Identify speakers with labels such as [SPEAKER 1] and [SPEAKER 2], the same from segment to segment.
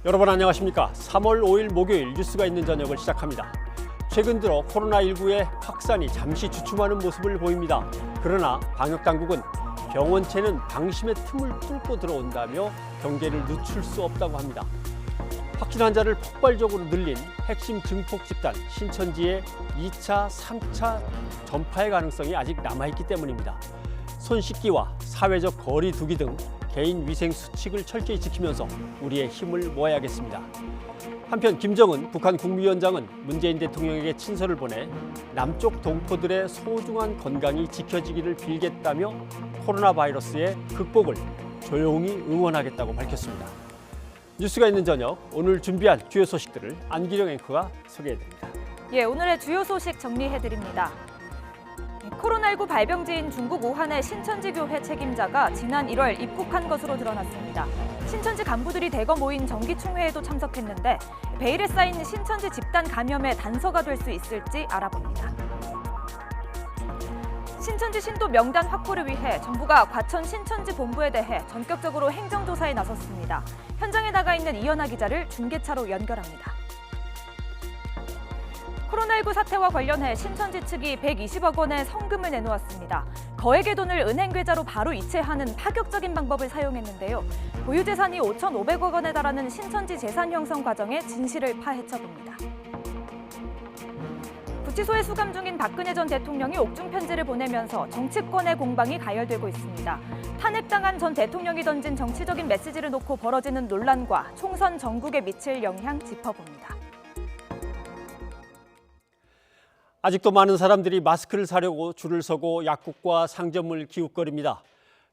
[SPEAKER 1] 여러분 안녕하십니까? 3월 5일 목요일 뉴스가 있는 저녁을 시작합니다. 최근 들어 코로나19의 확산이 잠시 주춤하는 모습을 보입니다. 그러나 방역당국은 병원체는 방심의 틈을 뚫고 들어온다며 경계를 늦출 수 없다고 합니다. 확진 환자를 폭발적으로 늘린 핵심 증폭 집단 신천지의 2차, 3차 전파의 가능성이 아직 남아있기 때문입니다. 손 씻기와 사회적 거리 두기 등 개인 위생 수칙을 철저히 지키면서 우리의 힘을 모아야겠습니다. 한편 김정은 북한 국무위원장은 문재인 대통령에게 친서를 보내 남쪽 동포들의 소중한 건강이 지켜지기를 빌겠다며 코로나 바이러스의 극복을 조용히 응원하겠다고 밝혔습니다. 뉴스가 있는 저녁, 오늘 준비한 주요 소식들을 안기령 앵커가 소개해드립니다.
[SPEAKER 2] 오늘의 주요 소식 정리해드립니다. 코로나19 발병지인 중국 우한의 신천지 교회 책임자가 지난 1월 입국한 것으로 드러났습니다. 신천지 간부들이 대거 모인 정기총회에도 참석했는데 베일에 쌓인 신천지 집단 감염의 단서가 될 수 있을지 알아봅니다. 신천지 신도 명단 확보를 위해 정부가 과천 신천지 본부에 대해 전격적으로 행정조사에 나섰습니다. 현장에 나가 있는 이현아 기자를 중계차로 연결합니다. 코로나19 사태와 관련해 신천지 측이 120억 원의 성금을 내놓았습니다. 거액의 돈을 은행 계좌로 바로 이체하는 파격적인 방법을 사용했는데요. 보유 재산이 5,500억 원에 달하는 신천지 재산 형성 과정의 진실을 파헤쳐봅니다. 구치소에 수감 중인 박근혜 전 대통령이 옥중 편지를 보내면서 정치권의 공방이 가열되고 있습니다. 탄핵당한 전 대통령이 던진 정치적인 메시지를 놓고 벌어지는 논란과 총선 전국에 미칠 영향 짚어봅니다.
[SPEAKER 1] 아직도 많은 사람들이 마스크를 사려고 줄을 서고 약국과 상점을 기웃거립니다.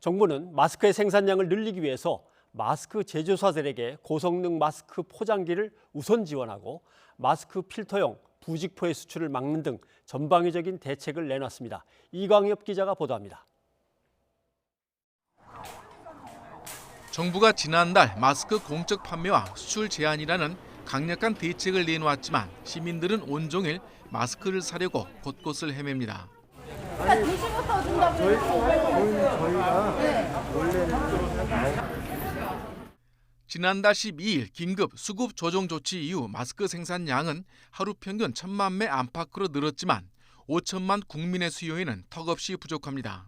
[SPEAKER 1] 정부는 마스크의 생산량을 늘리기 위해서 마스크 제조사들에게 고성능 마스크 포장기를 우선 지원하고 마스크 필터용 부직포의 수출을 막는 등 전방위적인 대책을 내놨습니다. 이광엽 기자가 보도합니다.
[SPEAKER 3] 정부가 지난달 마스크 공적 판매와 수출 제한이라는 강력한 대책을 내놓았지만 시민들은 온종일 마스크를 사려고 곳곳을 헤맵니다.
[SPEAKER 4] 대신부터 준다고 저희가
[SPEAKER 3] 지난달 12일 긴급 수급 조정 조치 이후 마스크 생산량은 하루 평균 1,000만 매 안팎으로 늘었지만 5천만 국민의 수요에는 턱없이 부족합니다.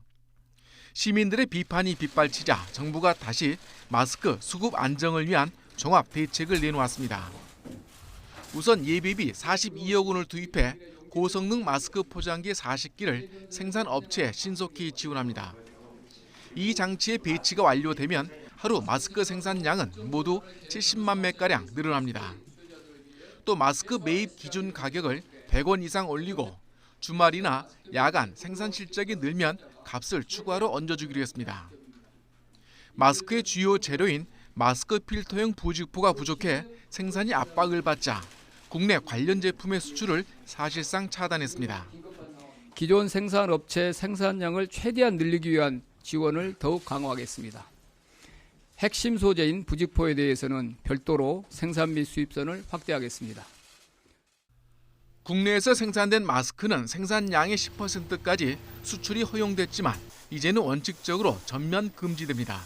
[SPEAKER 3] 시민들의 비판이 빗발치자 정부가 다시 마스크 수급 안정을 위한 종합 대책을 내놓았습니다. 우선 예비비 42억 원을 투입해 고성능 마스크 포장기 40기를 생산업체에 신속히 지원합니다. 이 장치의 배치가 완료되면 하루 마스크 생산량은 모두 70만 매가량 늘어납니다. 또 마스크 매입 기준 가격을 100원 이상 올리고 주말이나 야간 생산 실적이 늘면 값을 추가로 얹어주기로 했습니다. 마스크의 주요 재료인 마스크 필터용 부직포가 부족해 생산이 압박을 받자 국내 관련 제품의 수출을 사실상 차단했습니다.
[SPEAKER 5] 기존 생산업체의 생산량을 최대한 늘리기 위한 지원을 더욱 강화하겠습니다. 핵심 소재인 부직포에 대해서는 별도로 생산 및 수입선을 확대하겠습니다.
[SPEAKER 3] 국내에서 생산된 마스크는 생산량의 10%까지 수출이 허용됐지만 이제는 원칙적으로 전면 금지됩니다.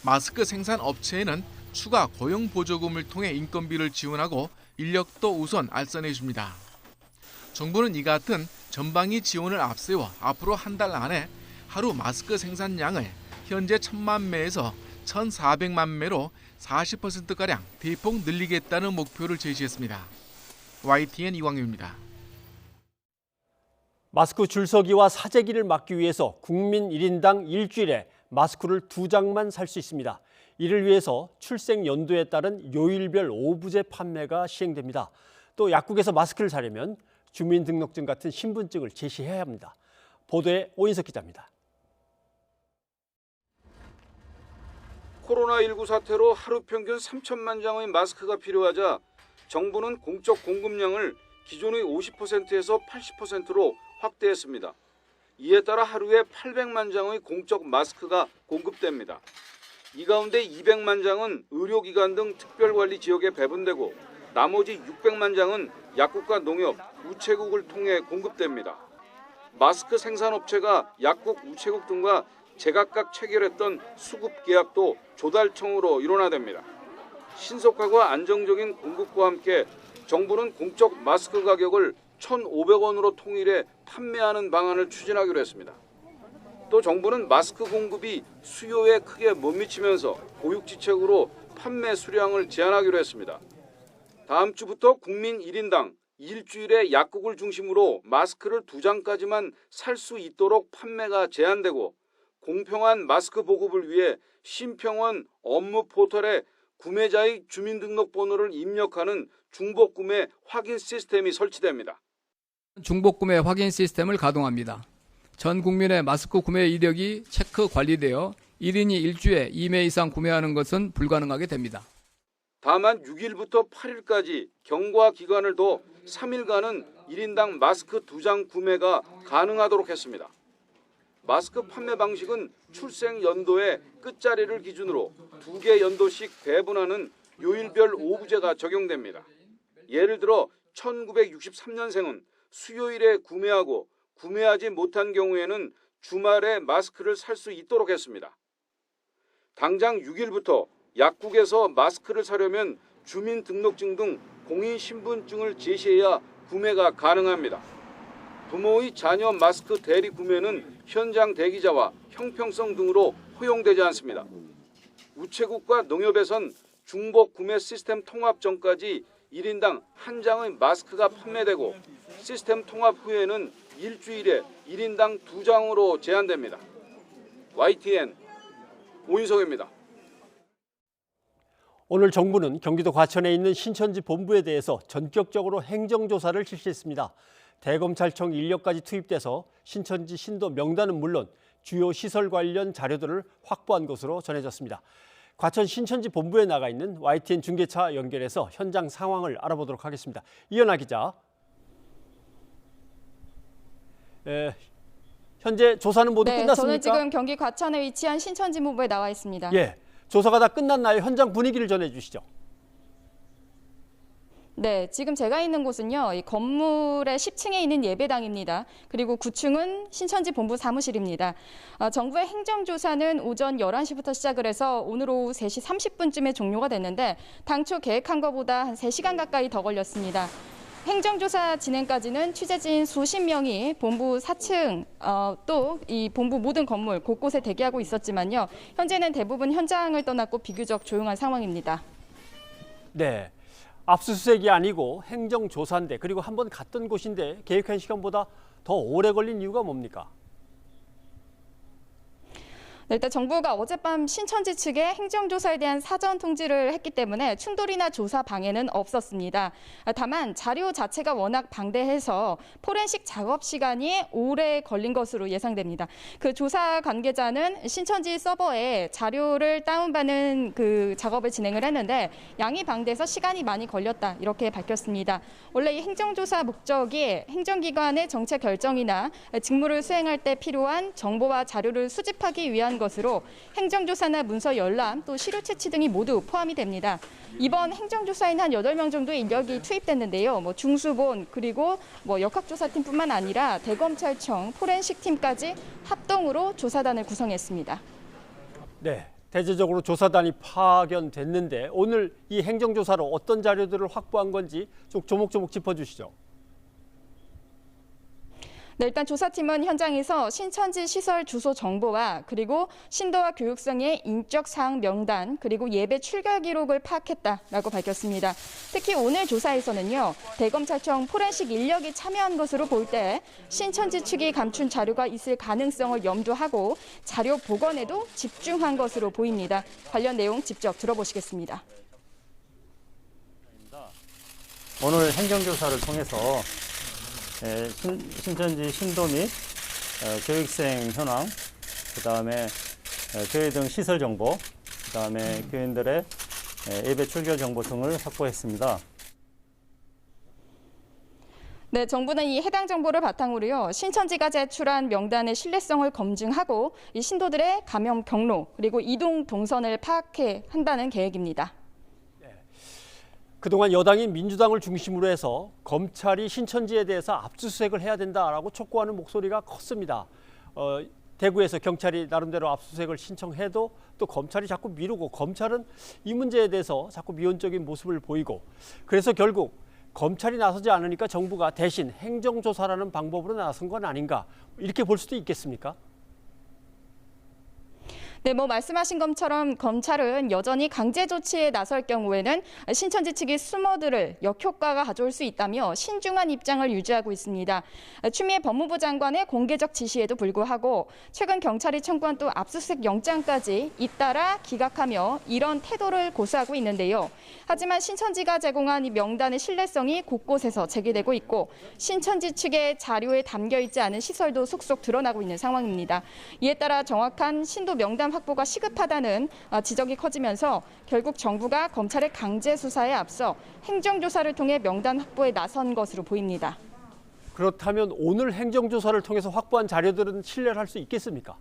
[SPEAKER 3] 마스크 생산 업체에는 추가 고용 보조금을 통해 인건비를 지원하고 인력도 우선 알선해 줍니다. 정부는 이 같은 전방위 지원을 앞세워 앞으로 한 달 안에 하루 마스크 생산량을 현재 1,000만 매에서 1,400만 매로 40%가량 대폭 늘리겠다는 목표를 제시했습니다. YTN 이광유입니다.
[SPEAKER 1] 마스크 줄서기와 사재기를 막기 위해서 국민 1인당 일주일에 마스크를 2장만 살 수 있습니다. 이를 위해서 출생 연도에 따른 요일별 오부제 판매가 시행됩니다. 또 약국에서 마스크를 사려면 주민등록증 같은 신분증을 제시해야 합니다. 보도에 오인석 기자입니다.
[SPEAKER 6] 코로나19 사태로 하루 평균 3천만 장의 마스크가 필요하자 정부는 공적 공급량을 기존의 50%에서 80%로 확대했습니다. 이에 따라 하루에 800만 장의 공적 마스크가 공급됩니다. 이 가운데 200만 장은 의료기관 등 특별관리 지역에 배분되고 나머지 600만 장은 약국과 농협, 우체국을 통해 공급됩니다. 마스크 생산업체가 약국, 우체국 등과 제각각 체결했던 수급 계약도 조달청으로 일원화됩니다. 신속하고 안정적인 공급과 함께 정부는 공적 마스크 가격을 1,500원으로 통일해 판매하는 방안을 추진하기로 했습니다. 또 정부는 마스크 공급이 수요에 크게 못 미치면서 고육지책으로 판매 수량을 제한하기로 했습니다. 다음 주부터 국민 1인당 일주일에 약국을 중심으로 마스크를 2장까지만 살 수 있도록 판매가 제한되고 공평한 마스크 보급을 위해 심평원 업무 포털에 구매자의 주민등록번호를 입력하는 중복구매 확인 시스템이 설치됩니다.
[SPEAKER 5] 중복구매 확인 시스템을 가동합니다. 전 국민의 마스크 구매 이력이 체크 관리되어 1인이 일주에 2매 이상 구매하는 것은 불가능하게 됩니다.
[SPEAKER 6] 다만 6일부터 8일까지 경과 기간을 둬 3일간은 1인당 마스크 2장 구매가 가능하도록 했습니다. 마스크 판매 방식은 출생 연도의 끝자리를 기준으로 2개 연도씩 배분하는 요일별 오부제가 적용됩니다. 예를 들어 1963년생은 수요일에 구매하고 구매하지 못한 경우에는 주말에 마스크를 살 수 있도록 했습니다. 당장 6일부터 약국에서 마스크를 사려면 주민등록증 등 공인신분증을 제시해야 구매가 가능합니다. 부모의 자녀 마스크 대리 구매는 현장 대기자와 형평성 등으로 허용되지 않습니다. 우체국과 농협에선 중복 구매 시스템 통합 전까지 1인당 1장의 마스크가 판매되고 시스템 통합 후에는 일주일에 1인당 2장으로 제한됩니다. YTN 오인성입니다.
[SPEAKER 1] 오늘 정부는 경기도 과천에 있는 신천지 본부에 대해서 전격적으로 행정조사를 실시했습니다. 대검찰청 인력까지 투입돼서 신천지 신도 명단은 물론 주요 시설 관련 자료들을 확보한 것으로 전해졌습니다. 과천 신천지 본부에 나가 있는 YTN 중계차 연결해서 현장 상황을 알아보도록 하겠습니다. 이현아 기자. 현재 조사는 모두 끝났습니까?
[SPEAKER 7] 저는 지금 경기 과천에 위치한 신천지 본부에 나와 있습니다.
[SPEAKER 1] 예, 조사가 다 끝났나요? 현장 분위기를 전해주시죠.
[SPEAKER 7] 네, 지금 제가 있는 곳은요, 이 건물의 10층에 있는 예배당입니다. 그리고 9층은 신천지 본부 사무실입니다. 정부의 행정조사는 오전 11시부터 시작을 해서 오늘 오후 3시 30분쯤에 종료가 됐는데 당초 계획한 것보다 한 3시간 가까이 더 걸렸습니다. 행정조사 진행까지는 취재진 수십 명이 본부 4층 또 이 본부 모든 건물 곳곳에 대기하고 있었지만요. 현재는 대부분 현장을 떠났고 비교적 조용한 상황입니다.
[SPEAKER 1] 네, 압수수색이 아니고 행정조사인데 그리고 한번 갔던 곳인데 계획한 시간보다 더 오래 걸린 이유가 뭡니까?
[SPEAKER 7] 네, 일단 정부가 어젯밤 신천지 측에 행정조사에 대한 사전 통지를 했기 때문에 충돌이나 조사 방해는 없었습니다. 다만 자료 자체가 워낙 방대해서 포렌식 작업 시간이 오래 걸린 것으로 예상됩니다. 그 조사 관계자는 신천지 서버에 자료를 다운받는 그 작업을 진행을 했는데 양이 방대해서 시간이 많이 걸렸다 이렇게 밝혔습니다. 원래 이 행정조사 목적이 행정기관의 정책 결정이나 직무를 수행할 때 필요한 정보와 자료를 수집하기 위한 것으로 행정조사나 문서 열람 또 시료 채취 등이 모두 포함이 됩니다. 이번 행정조사에는 한 8명 정도의 인력이 투입됐는데요. 중수본 그리고 역학조사팀뿐만 아니라 대검찰청 포렌식팀까지 합동으로 조사단을 구성했습니다.
[SPEAKER 1] 네, 대대적으로 조사단이 파견됐는데 오늘 이 행정조사로 어떤 자료들을 확보한 건지 좀 조목조목 짚어주시죠.
[SPEAKER 7] 네, 일단 조사팀은 현장에서 신천지 시설 주소 정보와 그리고 신도와 교육성의 인적 사항 명단 그리고 예배 출결 기록을 파악했다라고 밝혔습니다. 특히 오늘 조사에서는요, 대검찰청 포렌식 인력이 참여한 것으로 볼 때 신천지 측이 감춘 자료가 있을 가능성을 염두하고 자료 복원에도 집중한 것으로 보입니다. 관련 내용 직접 들어보시겠습니다.
[SPEAKER 8] 오늘 행정조사를 통해서 신천지 신도 및 교육생 현황, 그다음에 교회 등 시설 정보, 그다음에 교인들의 예배 출결 정보 등을 확보했습니다.
[SPEAKER 7] 네, 정부는 이 해당 정보를 바탕으로요, 신천지가 제출한 명단의 신뢰성을 검증하고 이 신도들의 감염 경로 그리고 이동 동선을 파악해 한다는 계획입니다.
[SPEAKER 1] 그동안 여당인 민주당을 중심으로 해서 검찰이 신천지에 대해서 압수수색을 해야 된다라고 촉구하는 목소리가 컸습니다. 대구에서 경찰이 나름대로 압수수색을 신청해도 또 검찰이 자꾸 미루고 검찰은 이 문제에 대해서 자꾸 미온적인 모습을 보이고 그래서 결국 검찰이 나서지 않으니까 정부가 대신 행정조사라는 방법으로 나선 건 아닌가 이렇게 볼 수도 있겠습니까?
[SPEAKER 7] 네, 말씀하신 것처럼 검찰은 여전히 강제 조치에 나설 경우에는 신천지 측이 숨어들을 역효과가 가져올 수 있다며 신중한 입장을 유지하고 있습니다. 추미애 법무부 장관의 공개적 지시에도 불구하고 최근 경찰이 청구한 또 압수수색 영장까지 잇따라 기각하며 이런 태도를 고수하고 있는데요. 하지만 신천지가 제공한 이 명단의 신뢰성이 곳곳에서 제기되고 있고 신천지 측의 자료에 담겨 있지 않은 시설도 속속 드러나고 있는 상황입니다. 이에 따라 정확한 신도 명단 확보가 시급하다는 지적이 커지면서 결국 정부가 검찰의 강제 수사에 앞서 행정조사를 통해 명단 확보에 나선 것으로 보입니다.
[SPEAKER 1] 그렇다면 오늘 행정조사를 통해서 확보한 자료들은 신뢰를 할 수 있겠습니까?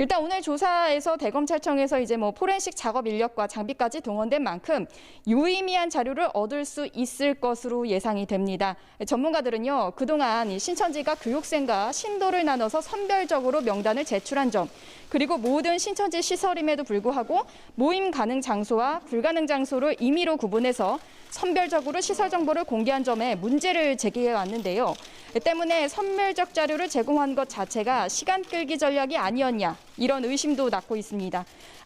[SPEAKER 7] 일단 오늘 조사에서 대검찰청에서 이제 포렌식 작업 인력과 장비까지 동원된 만큼 유의미한 자료를 얻을 수 있을 것으로 예상이 됩니다. 전문가들은요, 그동안 신천지가 교육생과 신도를 나눠서 선별적으로 명단을 제출한 점, 그리고 모든 신천지 시설임에도 불구하고 모임 가능 장소와 불가능 장소를 임의로 구분해서 선별적으로 시설 정보를 공개한 점에 문제를 제기해 왔는데요. 때문에 선별적 자료를 제공한 것 자체가 시간 끌기 전략이 아니었냐, 이런 의심도 낳고 있습니다.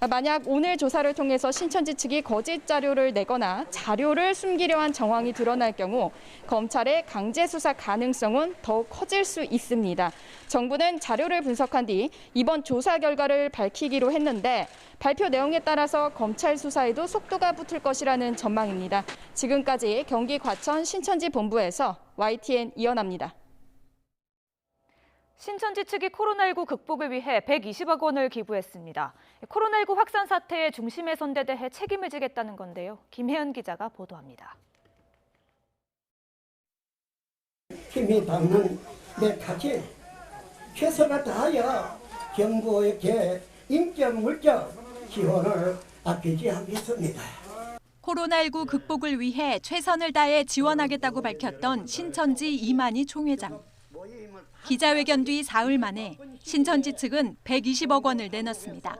[SPEAKER 7] 만약 오늘 조사를 통해서 신천지 측이 거짓 자료를 내거나 자료를 숨기려 한 정황이 드러날 경우 검찰의 강제 수사 가능성은 더욱 커질 수 있습니다. 정부는 자료를 분석한 뒤 이번 조사 결과를 밝히기로 했는데 발표 내용에 따라서 검찰 수사에도 속도가 붙을 것이라는 전망입니다. 지금까지 경기 과천 신천지 본부에서 YTN 이현아입니다.
[SPEAKER 2] 신천지 측이 코로나19 극복을 위해 120억 원을 기부했습니다. 코로나19 확산 사태의 중심에 선 데 대해 책임을 지겠다는 건데요. 김혜연 기자가 보도합니다.
[SPEAKER 9] 힘이 닿는 내 가지 최선을 다하여 정부에게 인적 물적 지원을 아끼지 않겠습니다.
[SPEAKER 10] 코로나19 극복을 위해 최선을 다해 지원하겠다고 밝혔던 신천지 이만희 총회장. 기자회견 뒤 사흘 만에 신천지 측은 120억 원을 내놨습니다.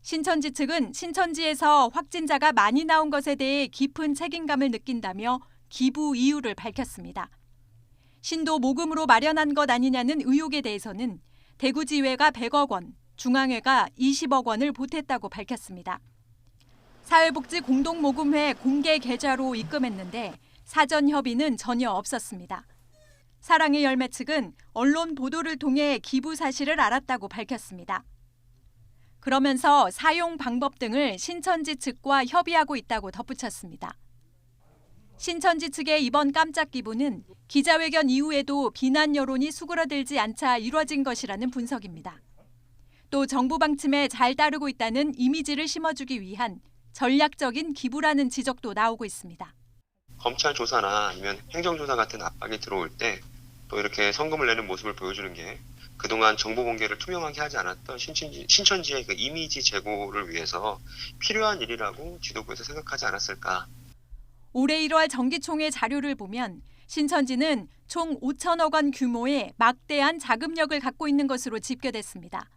[SPEAKER 10] 신천지 측은 신천지에서 확진자가 많이 나온 것에 대해 깊은 책임감을 느낀다며 기부 이유를 밝혔습니다. 신도 모금으로 마련한 것 아니냐는 의혹에 대해서는 대구지회가 100억 원, 중앙회가 20억 원을 보탰다고 밝혔습니다. 사회복지공동모금회 공개 계좌로 입금했는데 사전 협의는 전혀 없었습니다. 사랑의 열매 측은 언론 보도를 통해 기부 사실을 알았다고 밝혔습니다. 그러면서 사용 방법 등을 신천지 측과 협의하고 있다고 덧붙였습니다. 신천지 측의 이번 깜짝 기부는 기자회견 이후에도 비난 여론이 수그러들지 않자 이뤄진 것이라는 분석입니다. 또 정부 방침에 잘 따르고 있다는 이미지를 심어주기 위한 전략적인 기부라는 지적도 나오고 있습니다.
[SPEAKER 11] 검찰 조사나 아니면 행정조사 같은 압박이 들어올 때 또 이렇게 성금을 내는 모습을 보여주는 게 그동안 정보 공개를 투명하게 하지 않았던 신천지의 그 이미지 제고를 위해서 필요한 일이라고 지도부에서 생각하지 않았을까.
[SPEAKER 10] 올해 1월 정기총회 자료를 보면 신천지는 총 5천억 원 규모의 막대한 자금력을 갖고 있는 것으로 집계됐습니다.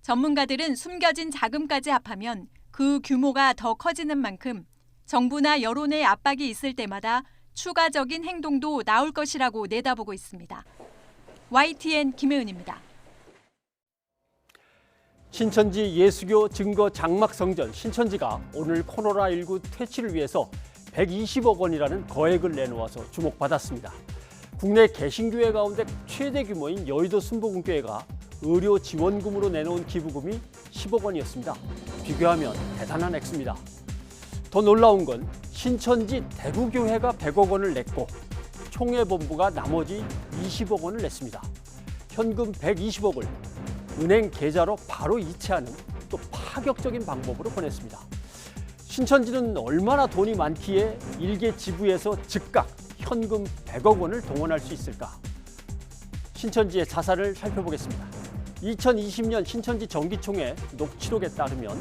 [SPEAKER 10] 전문가들은 숨겨진 자금까지 합하면 그 규모가 더 커지는 만큼 정부나 여론의 압박이 있을 때마다 추가적인 행동도 나올 것이라고 내다보고 있습니다. YTN 김혜은입니다.
[SPEAKER 1] 신천지 예수교 증거 장막 성전 신천지가 오늘 코로나19 퇴치를 위해서 120억 원이라는 거액을 내놓아서 주목받았습니다. 국내 개신교회 가운데 최대 규모인 여의도 순복음교회가 의료 지원금으로 내놓은 기부금이 10억 원이었습니다. 비교하면 대단한 액수입니다. 더 놀라운 건 신천지 대구교회가 100억 원을 냈고 총회본부가 나머지 20억 원을 냈습니다. 현금 120억을 은행 계좌로 바로 이체하는 또 파격적인 방법으로 보냈습니다. 신천지는 얼마나 돈이 많기에 일개 지부에서 즉각 현금 100억 원을 동원할 수 있을까? 신천지의 자산을 살펴보겠습니다. 2020년 신천지 정기총회 녹취록에 따르면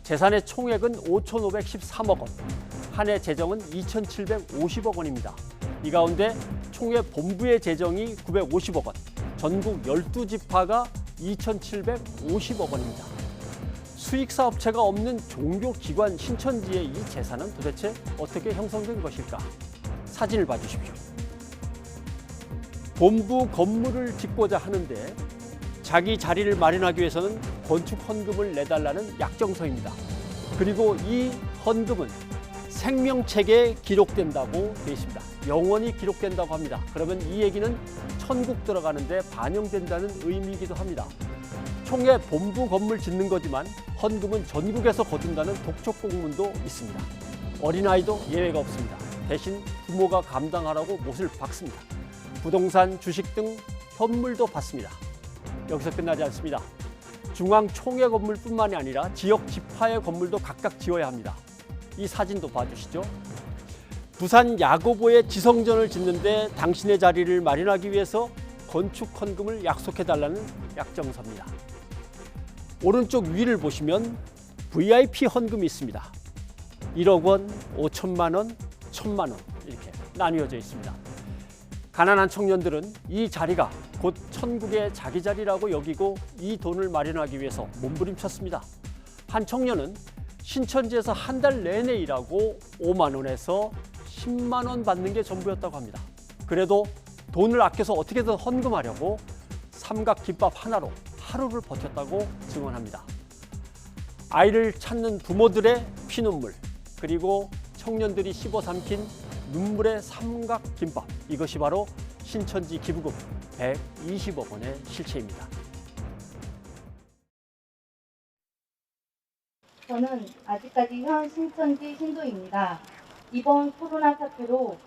[SPEAKER 1] 재산의 총액은 5,513억 원, 한 해 재정은 2,750억 원입니다. 이 가운데 총회 본부의 재정이 950억 원, 전국 12지파가 2,750억 원입니다. 수익사업체가 없는 종교기관 신천지의 이 재산은 도대체 어떻게 형성된 것일까? 사진을 봐주십시오. 본부 건물을 짓고자 하는데 자기 자리를 마련하기 위해서는 건축 헌금을 내달라는 약정서입니다. 그리고 이 헌금은 생명책에 기록된다고 되어 있습니다. 영원히 기록된다고 합니다. 그러면 이 얘기는 천국 들어가는데 반영된다는 의미이기도 합니다. 총회 본부 건물 짓는 거지만 헌금은 전국에서 거둔다는 독촉 공문도 있습니다. 어린아이도 예외가 없습니다. 대신 부모가 감당하라고 못을 박습니다. 부동산, 주식 등 현물도 받습니다. 여기서 끝나지 않습니다. 중앙총회 건물뿐만이 아니라 지역 지파의 건물도 각각 지어야 합니다. 이 사진도 봐주시죠. 부산 야고보의 지성전을 짓는데 당신의 자리를 마련하기 위해서 건축 헌금을 약속해달라는 약정서입니다. 오른쪽 위를 보시면 VIP 헌금이 있습니다. 1억 원, 5천만 원, 1,000만 원 이렇게 나뉘어져 있습니다. 가난한 청년들은 이 자리가 곧 천국의 자기 자리라고 여기고 이 돈을 마련하기 위해서 몸부림쳤습니다. 한 청년은 신천지에서 한 달 내내 일하고 5만 원에서 10만 원 받는 게 전부였다고 합니다. 그래도 돈을 아껴서 어떻게든 헌금하려고 삼각김밥 하나로 하루를 버텼다고 증언합니다. 아이를 찾는 부모들의 피눈물, 그리고 청년들이 씹어 삼킨 눈물의 삼각김밥, 이것이 바로 신천지 기부금 120억 원의 실체입니다.
[SPEAKER 12] 저는 아직까지 현 신천지 신도입니다. 이번 코로나 사태로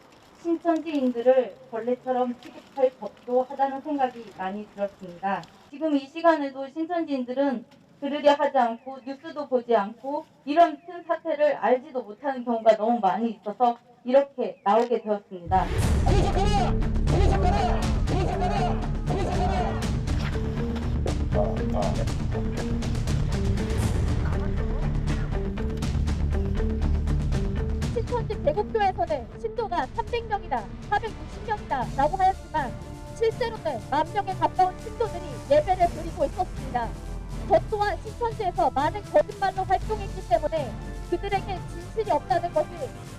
[SPEAKER 12] 신천지인들을 벌레처럼 취급할 법도 하다는 생각이 많이 들었습니다. 지금 이 시간에도 신천지인들은 들으려 하지 않고 뉴스도 보지 않고 이런 큰 사태를 알지도 못하는 경우가 너무 많이 있어서 이렇게 나오게 되었습니다.
[SPEAKER 13] 신천지 대곡교에서는 신도가 300명이다, 460명이다 라고 하였지만 실제로는 10,000명에 가까운 신도들이 예배를 드리고 있었습니다. 저 또한 신천지에서 많은 거짓말로 활동했기 때문에 그들에게 진실이 없다는 것을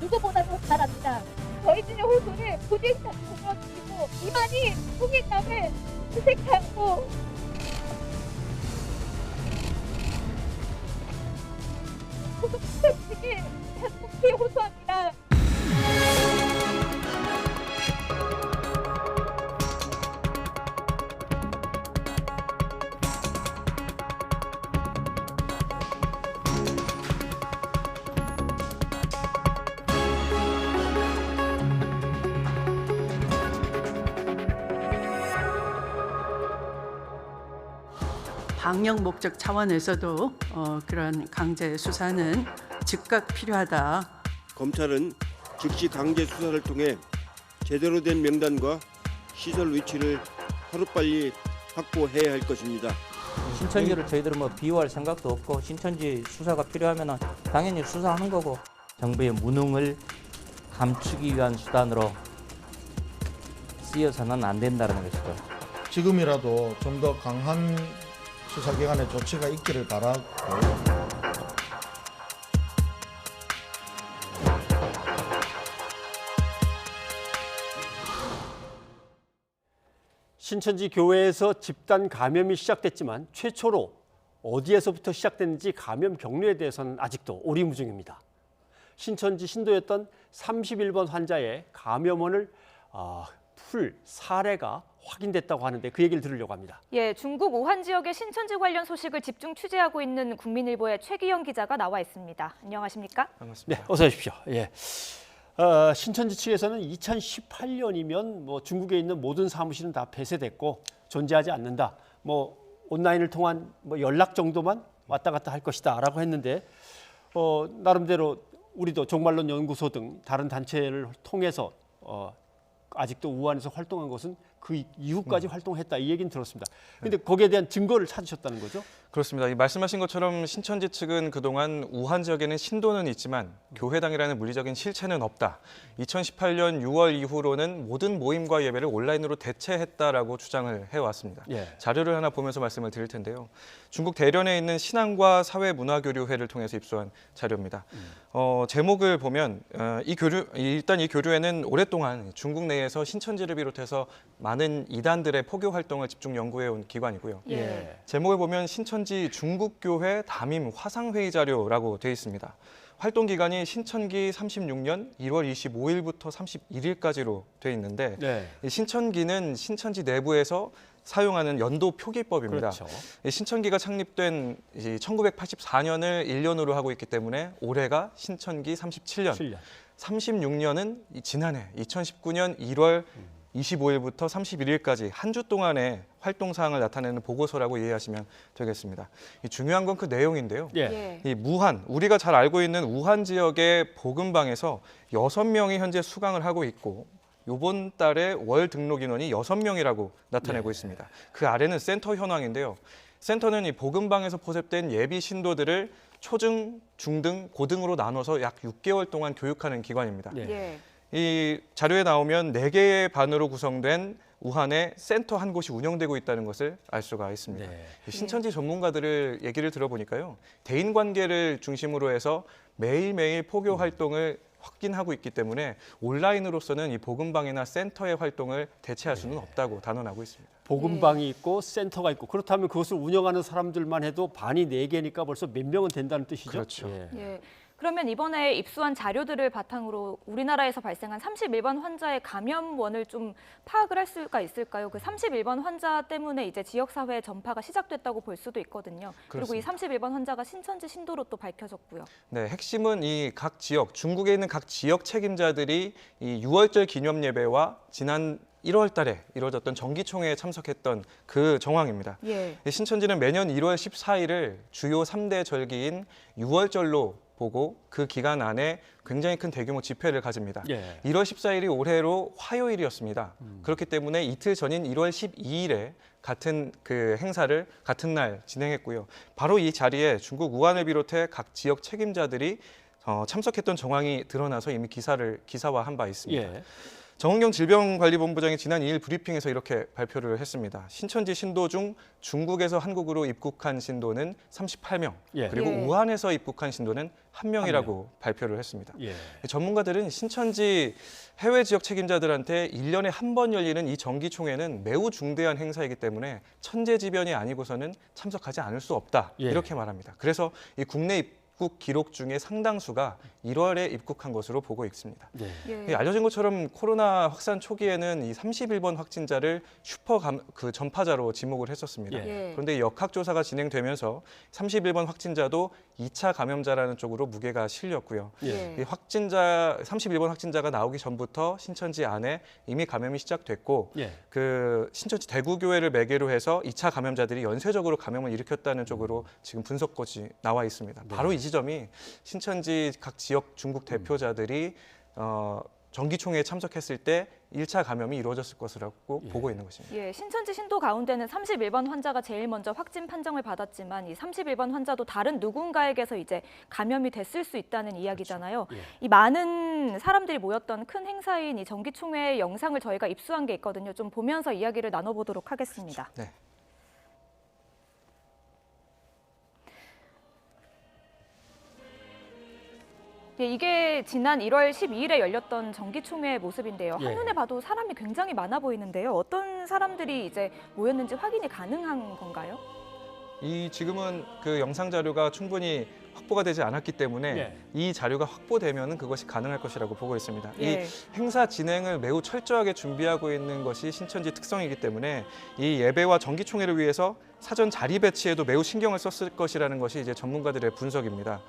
[SPEAKER 13] 누구보다도 잘 압니다. 저희들의 호소를 부지런히 들어주시고 이만희 통일당을 수색하고 구속시키길 단독히 호소합니다.
[SPEAKER 14] 방역 목적 차원에서도 그런 강제 수사는 즉각 필요하다.
[SPEAKER 15] 검찰은 즉시 강제 수사를 통해 제대로 된 명단과 시설 위치를 하루빨리 확보해야 할 것입니다.
[SPEAKER 16] 신천지를 저희들은 비호할 생각도 없고 신천지 수사가 필요하면 당연히 수사하는 거고 정부의 무능을 감추기 위한 수단으로 쓰여서는 안 된다는 것이죠.
[SPEAKER 17] 지금이라도 좀 더 강한 수사기관의 조치가 있기를 바라고
[SPEAKER 1] 신천지 교회에서 집단 감염이 시작됐지만 최초로 어디에서부터 시작됐는지 감염 경로에 대해서는 아직도 오리무중입니다. 신천지 신도였던 31번 환자의 감염원을 풀 사례가 확인됐다고 하는데 그 얘기를 들으려고 합니다.
[SPEAKER 2] 예, 중국 우한 지역의 신천지 관련 소식을 집중 취재하고 있는 국민일보의 최기영 기자가 나와 있습니다. 안녕하십니까?
[SPEAKER 1] 반갑습니다. 네, 어서 오십시오. 예. 신천지 측에서는 2018년이면 중국에 있는 모든 사무실은 다 폐쇄됐고 존재하지 않는다. 온라인을 통한 연락 정도만 왔다 갔다 할 것이다라고 했는데 나름대로 우리도 종말론 연구소 등 다른 단체를 통해서 아직도 우한에서 활동한 것은 그 이후까지 활동했다 이 얘기는 들었습니다. 그런데 거기에 대한 증거를 찾으셨다는 거죠?
[SPEAKER 18] 그렇습니다. 이 말씀하신 것처럼 신천지 측은 그동안 우한 지역에는 신도는 있지만 교회당이라는 물리적인 실체는 없다. 2018년 6월 이후로는 모든 모임과 예배를 온라인으로 대체했다라고 주장을 해왔습니다.
[SPEAKER 1] 예.
[SPEAKER 18] 자료를 하나 보면서 말씀을 드릴 텐데요. 중국 대련에 있는 신앙과 사회문화교류회를 통해서 입수한 자료입니다. 제목을 보면 일단 이 교류회는 오랫동안 중국 내에서 신천지를 비롯해서 많은 이단들의 포교 활동을 집중 연구해온 기관이고요.
[SPEAKER 1] 예.
[SPEAKER 18] 제목을 보면 신천지 중국교회 담임 화상회의 자료라고 되어 있습니다. 활동 기간이 신천기 36년 1월 25일부터 31일까지로 되어 있는데
[SPEAKER 1] 네.
[SPEAKER 18] 이 신천기는 신천지 내부에서 사용하는 연도 표기법입니다.
[SPEAKER 1] 그렇죠.
[SPEAKER 18] 이 신천기가 창립된 1984년을 1년으로 하고 있기 때문에 올해가 신천기 37년, 36년은 지난해 2019년 1월 25일부터 31일까지 한 주 동안의 활동 사항을 나타내는 보고서라고 이해하시면 되겠습니다. 이 중요한 건 그 내용인데요.
[SPEAKER 1] 예.
[SPEAKER 18] 이 무한, 우리가 잘 알고 있는 우한 지역의 복음방에서 6명이 현재 수강을 하고 있고 이번 달에 월 등록 인원이 6명이라고 나타내고 있습니다. 그 아래는 센터 현황인데요. 센터는 이 복음방에서 포섭된 예비 신도들을 초등, 중등, 고등으로 나눠서 약 6개월 동안 교육하는 기관입니다. 이 자료에 나오면 4개의 반으로 구성된 우한에 센터 한 곳이 운영되고 있다는 것을 알 수가 있습니다. 신천지 전문가들을 얘기를 들어보니까요. 대인관계를 중심으로 해서 매일매일 포교 활동을 확인하고 있기 때문에 온라인으로서는 이 복음방이나 센터의 활동을 대체할 수는 없다고 단언하고 있습니다.
[SPEAKER 1] 복음방이 있고 센터가 있고 그렇다면 그것을 운영하는 사람들만 해도 반이 4개니까 벌써 몇 명은 된다는 뜻이죠?
[SPEAKER 18] 그렇죠.
[SPEAKER 2] 예. 그러면 이번에 입수한 자료들을 바탕으로 우리나라에서 발생한 31번 환자의 감염원을 좀 파악을 할 수가 있을까요? 그 31번 환자 때문에 이제 지역사회 전파가 시작됐다고 볼 수도 있거든요. 그리고 이 31번 환자가 신천지 신도로 또 밝혀졌고요.
[SPEAKER 18] 네, 핵심은 이 각 지역, 중국에 있는 각 지역 책임자들이 이 6월절 기념 예배와 지난 1월 달에 이루어졌던 정기총회에 참석했던 그 정황입니다.
[SPEAKER 2] 예.
[SPEAKER 18] 신천지는 매년 1월 14일을 주요 3대 절기인 6월절로 보고 그 기간 안에 굉장히 큰 대규모 집회를 가집니다. 1월 14일이 올해로 화요일이었습니다. 그렇기 때문에 이틀 전인 1월 12일에 같은 그 행사를 같은 날 진행했고요. 바로 이 자리에 중국 우한을 비롯해 각 지역 책임자들이 참석했던 정황이 드러나서 이미 기사화한 바 있습니다. 정은경 질병관리본부장이 지난 2일 브리핑에서 이렇게 발표를 했습니다. 신천지 신도 중 중국에서 한국으로 입국한 신도는 38명, 그리고 우한에서 입국한 신도는 1명이라고 발표를 했습니다. 전문가들은 신천지 해외 지역 책임자들한테 1년에 한 번 열리는 이 정기총회는 매우 중대한 행사이기 때문에 천재지변이 아니고서는 참석하지 않을 수 없다, 이렇게 말합니다. 그래서 이 국내 입국 기록 중에 상당수가 1월에 입국한 것으로 보고 있습니다. 알려진 것처럼 코로나 확산 초기에는 이 31번 확진자를 전파자로 지목을 했었습니다. 그런데 역학조사가 진행되면서 31번 확진자도 2차 감염자라는 쪽으로 무게가 실렸고요. 이 31번 확진자가 나오기 전부터 신천지 안에 이미 감염이 시작됐고 그 신천지 대구교회를 매개로 해서 2차 감염자들이 연쇄적으로 감염을 일으켰다는 쪽으로 지금 분석까지 나와 있습니다. 바로 이 지점이 신천지 각 지역 중국 대표자들이 정기총회에 참석했을 때 1차 감염이 이루어졌을 것이라고 보고 있는 것입니다.
[SPEAKER 2] 신천지 신도 가운데는 31번 환자가 제일 먼저 확진 판정을 받았지만 이 31번 환자도 다른 누군가에게서 이제 감염이 됐을 수 있다는 이야기잖아요. 이 많은 사람들이 모였던 큰 행사인 이 정기총회 영상을 저희가 입수한 게 있거든요. 좀 보면서 이야기를 나눠보도록 하겠습니다. 이게 지난 1월 12일에 열렸던 정기총회 모습인데요. 한눈에 봐도 사람이 굉장히 많아 보이는데요. 어떤 사람들이 이제 모였는지 확인이 가능한 건가요?
[SPEAKER 18] 지금은 그 영상 자료가 충분히 확보가 되지 않았기 때문에 이 자료가 확보되면 그것이 가능할 것이라고 보고 있습니다. 이 행사 진행을 매우 철저하게 준비하고 있는 것이 신천지 특성이기 때문에 이 예배와 정기총회를 위해서 사전 자리 배치에도 매우 신경을 썼을 것이라는 것이 이제 전문가들의 분석입니다.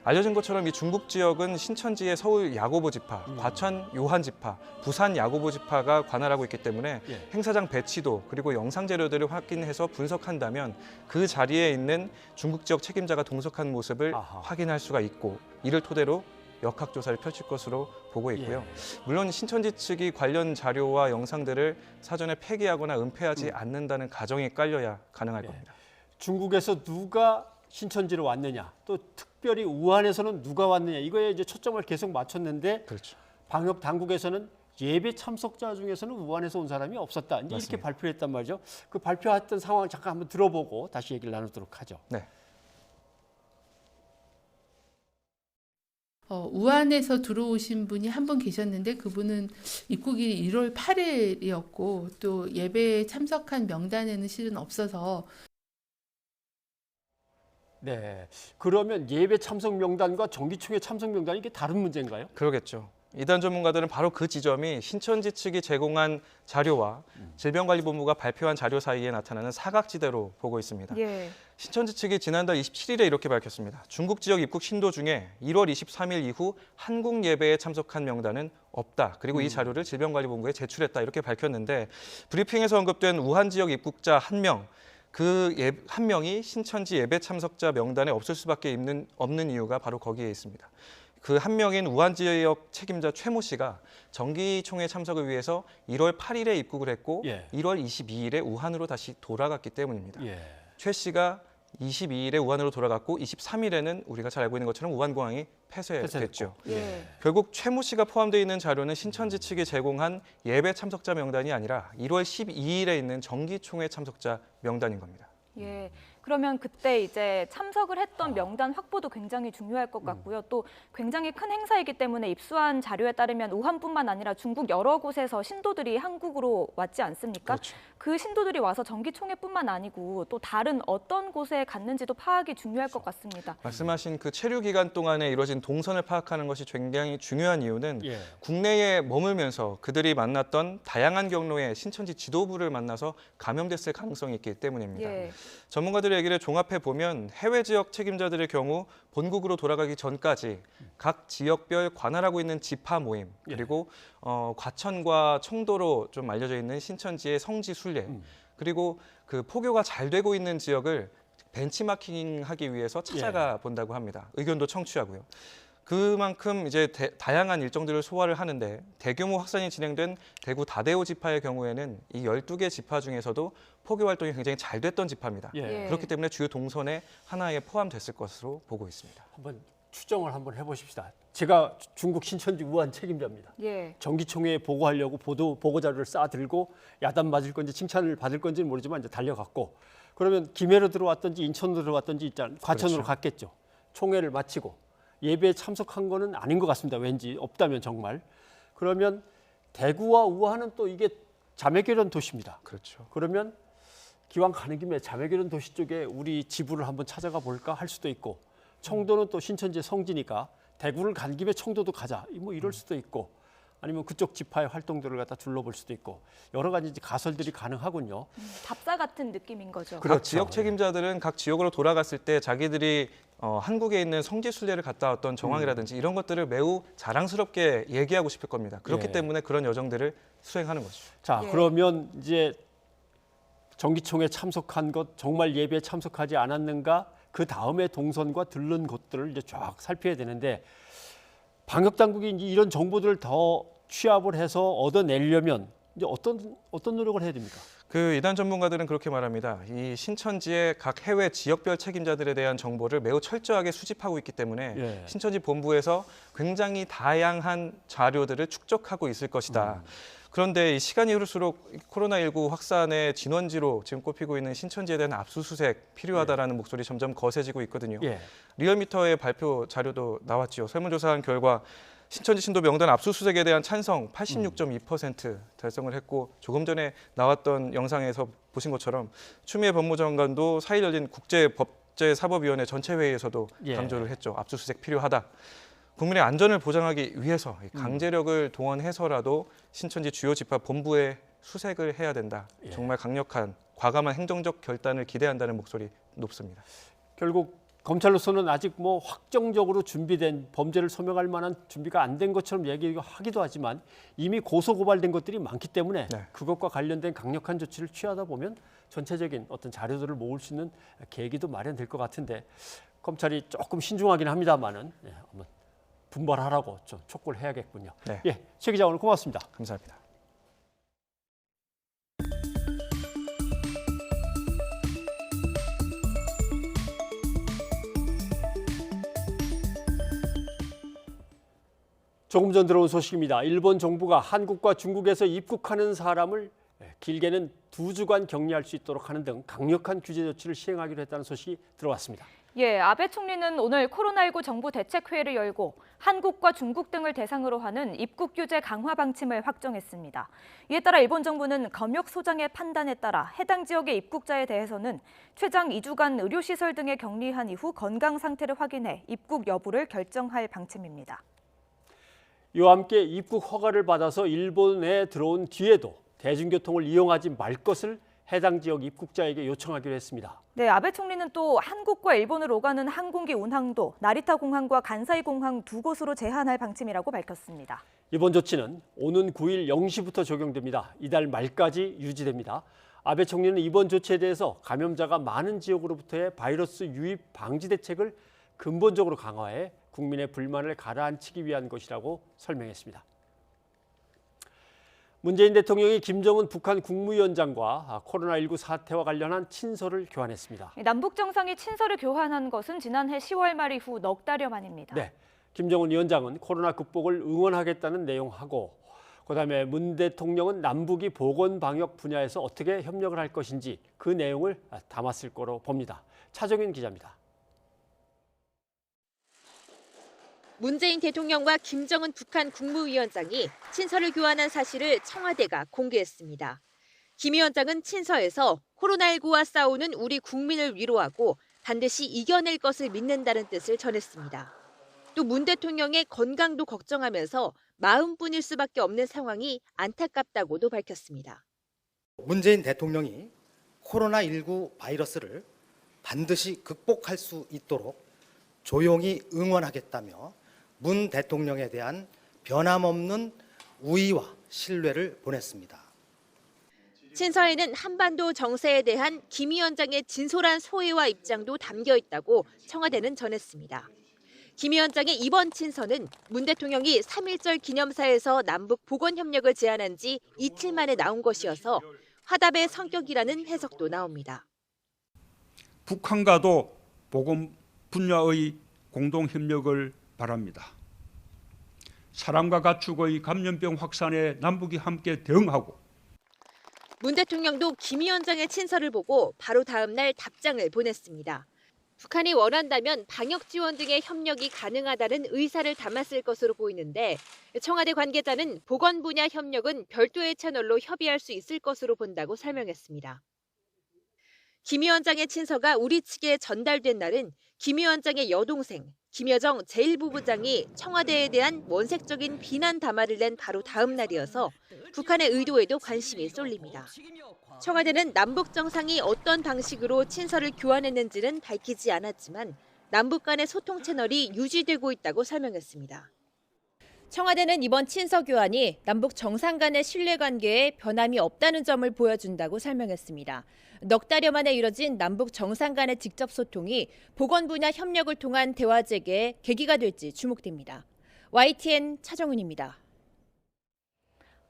[SPEAKER 18] 알려진 것처럼 이 중국 지역은 신천지의 서울 야고보 지파, 과천 요한 지파, 부산 야고보 지파가 관할하고 있기 때문에 행사장 배치도 그리고 영상 자료들을 확인해서 분석한다면 그 자리에 있는 중국 지역 책임자가 동석한 모습을 확인할 수가 있고 이를 토대로 역학조사를 펼칠 것으로 보고 있고요. 물론 신천지 측이 관련 자료와 영상들을 사전에 폐기하거나 은폐하지 않는다는 가정이 깔려야 가능할 겁니다.
[SPEAKER 1] 중국에서 누가 신천지로 왔느냐, 또 특별히 우한에서는 누가 왔느냐, 이거에 이제 초점을 계속 맞췄는데
[SPEAKER 18] 그렇죠.
[SPEAKER 1] 방역 당국에서는 예배 참석자 중에서는 우한에서 온 사람이 없었다. 이제 이렇게 발표했단 말이죠. 그 발표했던 상황을 잠깐 한번 들어보고 다시 얘기를 나누도록 하죠.
[SPEAKER 18] 네.
[SPEAKER 19] 우한에서 들어오신 분이 한 분 계셨는데 그분은 입국이 1월 8일이었고 또 예배에 참석한 명단에는 실은 없어서.
[SPEAKER 1] 네. 그러면 예배 참석 명단과 정기총회 참석 명단이 이게 다른 문제인가요?
[SPEAKER 18] 그러겠죠. 이단 전문가들은 바로 그 지점이 신천지 측이 제공한 자료와 질병관리본부가 발표한 자료 사이에 나타나는 사각지대로 보고 있습니다. 신천지 측이 지난달 27일에 이렇게 밝혔습니다. 중국 지역 입국 신도 중에 1월 23일 이후 한국 예배에 참석한 명단은 없다. 그리고 이 자료를 질병관리본부에 제출했다. 이렇게 밝혔는데 브리핑에서 언급된 우한 지역 입국자 1명, 한 명이 신천지 예배 참석자 명단에 없을 수밖에 없는 이유가 바로 거기에 있습니다. 그 한 명인 우한 지역 책임자 최모 씨가 정기총회 참석을 위해서 1월 8일에 입국을 했고 1월 22일에 우한으로 다시 돌아갔기 때문입니다. 최 씨가 22일에 우한으로 돌아갔고 23일에는 우리가 잘 알고 있는 것처럼 우한공항이 폐쇄됐죠. 결국 최모 씨가 포함되어 있는 자료는 신천지 측이 제공한 예배 참석자 명단이 아니라 1월 12일에 있는 정기총회 참석자 명단인 겁니다.
[SPEAKER 2] 그러면 그때 이제 참석을 했던 명단 확보도 굉장히 중요할 것 같고요. 또 굉장히 큰 행사이기 때문에 입수한 자료에 따르면 우한뿐만 아니라 중국 여러 곳에서 신도들이 한국으로 왔지 않습니까?
[SPEAKER 18] 그렇죠.
[SPEAKER 2] 그 신도들이 와서 정기총회뿐만 아니고 또 다른 어떤 곳에 갔는지도 파악이 중요할 것 같습니다.
[SPEAKER 18] 말씀하신 그 체류 기간 동안에 이루어진 동선을 파악하는 것이 굉장히 중요한 이유는 국내에 머물면서 그들이 만났던 다양한 경로의 신천지 지도부를 만나서 감염됐을 가능성이 있기 때문입니다. 전문가들의 얘기를 종합해 보면 해외 지역 책임자들의 경우 본국으로 돌아가기 전까지 각 지역별 관할하고 있는 지파 모임, 그리고 과천과 청도로 좀 알려져 있는 신천지의 성지 순례, 그리고 그 포교가 잘 되고 있는 지역을 벤치마킹하기 위해서 찾아가 본다고 합니다. 의견도 청취하고요. 그만큼 이제 다양한 일정들을 소화를 하는데 대규모 확산이 진행된 대구 다대오 지파의 경우에는 이 12개 지파 중에서도 포교 활동이 굉장히 잘 됐던 지파입니다. 그렇기 때문에 주요 동선에 하나에 포함됐을 것으로 보고 있습니다.
[SPEAKER 1] 한번 추정을 한번 해보십시다. 제가 중국 신천지 우한 책임자입니다. 정기총회에 보고하려고 보고 자료를 쌓아들고 야단 맞을 건지 칭찬을 받을 건지는 모르지만 이제 달려갔고, 그러면 김해로 들어왔든지 인천으로 들어왔든지 과천으로 갔겠죠. 총회를 마치고 예배에 참석한 거는 아닌 것 같습니다. 왠지 없다면 정말. 그러면 대구와 우한은 또 이게 자매결연 도시입니다.
[SPEAKER 18] 그렇죠.
[SPEAKER 1] 그러면 기왕 가는 김에 자매결연 도시 쪽에 우리 지부를 한번 찾아가 볼까 할 수도 있고, 청도는 또 신천지의 성지니까 대구를 간 김에 청도도 가자, 뭐 이럴 수도 있고, 아니면 그쪽 지파의 활동들을 갖다 둘러볼 수도 있고, 여러 가지 가설들이 가능하군요.
[SPEAKER 2] 답사 같은 느낌인 거죠.
[SPEAKER 18] 각 지역 책임자들은 각 지역으로 돌아갔을 때 자기들이 한국에 있는 성지 순례를 갔다 왔던 정황이라든지 이런 것들을 매우 자랑스럽게 얘기하고 싶을 겁니다. 그렇기 때문에 그런 여정들을 수행하는 거죠.
[SPEAKER 1] 자, 그러면 이제 정기총회 참석한 것 정말 예배에 참석하지 않았는가? 그 다음에 동선과 들른 곳들을 이제 쫙 살펴야 되는데, 방역 당국이 이제 이런 정보들을 더 취합을 해서 얻어내려면 이제 어떤 노력을 해야 됩니까?
[SPEAKER 18] 그 이단 전문가들은 그렇게 말합니다. 이 신천지의 각 해외 지역별 책임자들에 대한 정보를 매우 철저하게 수집하고 있기 때문에 신천지 본부에서 굉장히 다양한 자료들을 축적하고 있을 것이다. 그런데 이 시간이 흐를수록 코로나19 확산의 진원지로 지금 꼽히고 있는 신천지에 대한 압수수색 필요하다라는 목소리 점점 거세지고 있거든요. 리얼미터의 발표 자료도 나왔죠. 설문조사한 결과 신천지 신도 명단 압수수색에 대한 찬성 86.2% 달성을 했고, 조금 전에 나왔던 영상에서 보신 것처럼 추미애 법무장관도 4일 열린 국제법제사법위원회 전체 회의에서도 강조를 했죠. 압수수색 필요하다. 국민의 안전을 보장하기 위해서 강제력을 동원해서라도 신천지 주요 지파 본부에 수색을 해야 된다. 정말 강력한 과감한 행정적 결단을 기대한다는 목소리 높습니다.
[SPEAKER 1] 결국 검찰로서는 아직 뭐 확정적으로 준비된, 범죄를 소명할 만한 준비가 안 된 것처럼 얘기하기도 하지만 이미 고소 고발된 것들이 많기 때문에 그것과 관련된 강력한 조치를 취하다 보면 전체적인 어떤 자료들을 모을 수 있는 계기도 마련될 것 같은데, 검찰이 조금 신중하긴 합니다만은 한번 분발하라고 좀 촉구를 해야겠군요.
[SPEAKER 18] 네.
[SPEAKER 1] 예, 최 기자 오늘 고맙습니다.
[SPEAKER 18] 감사합니다.
[SPEAKER 1] 조금 전 들어온 소식입니다. 일본 정부가 한국과 중국에서 입국하는 사람을 길게는 2주간 격리할 수 있도록 하는 등 강력한 규제 조치를 시행하기로 했다는 소식이 들어왔습니다.
[SPEAKER 2] 예, 아베 총리는 오늘 코로나19 정부 대책회의를 열고 한국과 중국 등을 대상으로 하는 입국 규제 강화 방침을 확정했습니다. 이에 따라 일본 정부는 검역 소장의 판단에 따라 해당 지역의 입국자에 대해서는 최장 2주간 의료시설 등에 격리한 이후 건강 상태를 확인해 입국 여부를 결정할 방침입니다.
[SPEAKER 1] 이와 함께 입국 허가를 받아서 일본에 들어온 뒤에도 대중교통을 이용하지 말 것을 해당 지역 입국자에게 요청하기로 했습니다.
[SPEAKER 2] 네, 아베 총리는 또 한국과 일본을 오가는 항공기 운항도 나리타 공항과 간사이 공항 2곳으로 제한할 방침이라고 밝혔습니다.
[SPEAKER 1] 이번 조치는 오는 9일 0시부터 적용됩니다. 이달 말까지 유지됩니다. 아베 총리는 이번 조치에 대해서 감염자가 많은 지역으로부터의 바이러스 유입 방지 대책을 근본적으로 강화해 국민의 불만을 가라앉히기 위한 것이라고 설명했습니다. 문재인 대통령이 김정은 북한 국무위원장과 코로나19 사태와 관련한 친서를 교환했습니다.
[SPEAKER 2] 남북 정상이 친서를 교환한 것은 지난해 10월 말 이후 넉 달여 만입니다.
[SPEAKER 1] 네, 김정은 위원장은 코로나 극복을 응원하겠다는 내용하고 그다음에 문 대통령은 남북이 보건 방역 분야에서 어떻게 협력을 할 것인지 그 내용을 담았을 거로 봅니다. 차정윤 기자입니다.
[SPEAKER 20] 문재인 대통령과 김정은 북한 국무위원장이 친서를 교환한 사실을 청와대가 공개했습니다. 김 위원장은 친서에서 코로나19와 싸우는 우리 국민을 위로하고 반드시 이겨낼 것을 믿는다는 뜻을 전했습니다. 또 문 대통령의 건강도 걱정하면서 마음뿐일 수밖에 없는 상황이 안타깝다고도 밝혔습니다.
[SPEAKER 21] 문재인 대통령이 코로나19 바이러스를 반드시 극복할 수 있도록 조용히 응원하겠다며 문 대통령에 대한 변함없는 우의와 신뢰를 보냈습니다.
[SPEAKER 20] 친서에는 한반도 정세에 대한 김 위원장의 진솔한 소회와 입장도 담겨 있다고 청와대는 전했습니다. 김 위원장의 이번 친서는 문 대통령이 3.1절 기념사에서 남북 보건 협력을 제안한 지 이틀 만에 나온 것이어서 화답의 성격이라는 해석도 나옵니다.
[SPEAKER 22] 북한과도 보건 분야의 공동 협력을 바랍니다. 사람과 가축의 감염병 확산에 남북이 함께 대응하고
[SPEAKER 20] 문 대통령도 김 위원장의 친서를 보고 바로 다음 날 답장을 보냈습니다. 북한이 원한다면 방역 지원 등의 협력이 가능하다는 의사를 담았을 것으로 보이는데 청와대 관계자는 보건 분야 협력은 별도의 채널로 협의할 수 있을 것으로 본다고 설명했습니다. 김 위원장의 친서가 우리 측에 전달된 날은 김 위원장의 여동생 김여정 제1부부장이 청와대에 대한 원색적인 비난 담화를 낸 바로 다음 날이어서 북한의 의도에도 관심이 쏠립니다. 청와대는 남북 정상이 어떤 방식으로 친서를 교환했는지는 밝히지 않았지만 남북 간의 소통 채널이 유지되고 있다고 설명했습니다. 청와대는 이번 친서 교환이 남북 정상 간의 신뢰관계에 변함이 없다는 점을 보여준다고 설명했습니다. 넉 달여 만에 이뤄진 남북 정상 간의 직접 소통이 보건 분야 협력을 통한 대화 재개의 계기가 될지 주목됩니다. YTN 차정은입니다.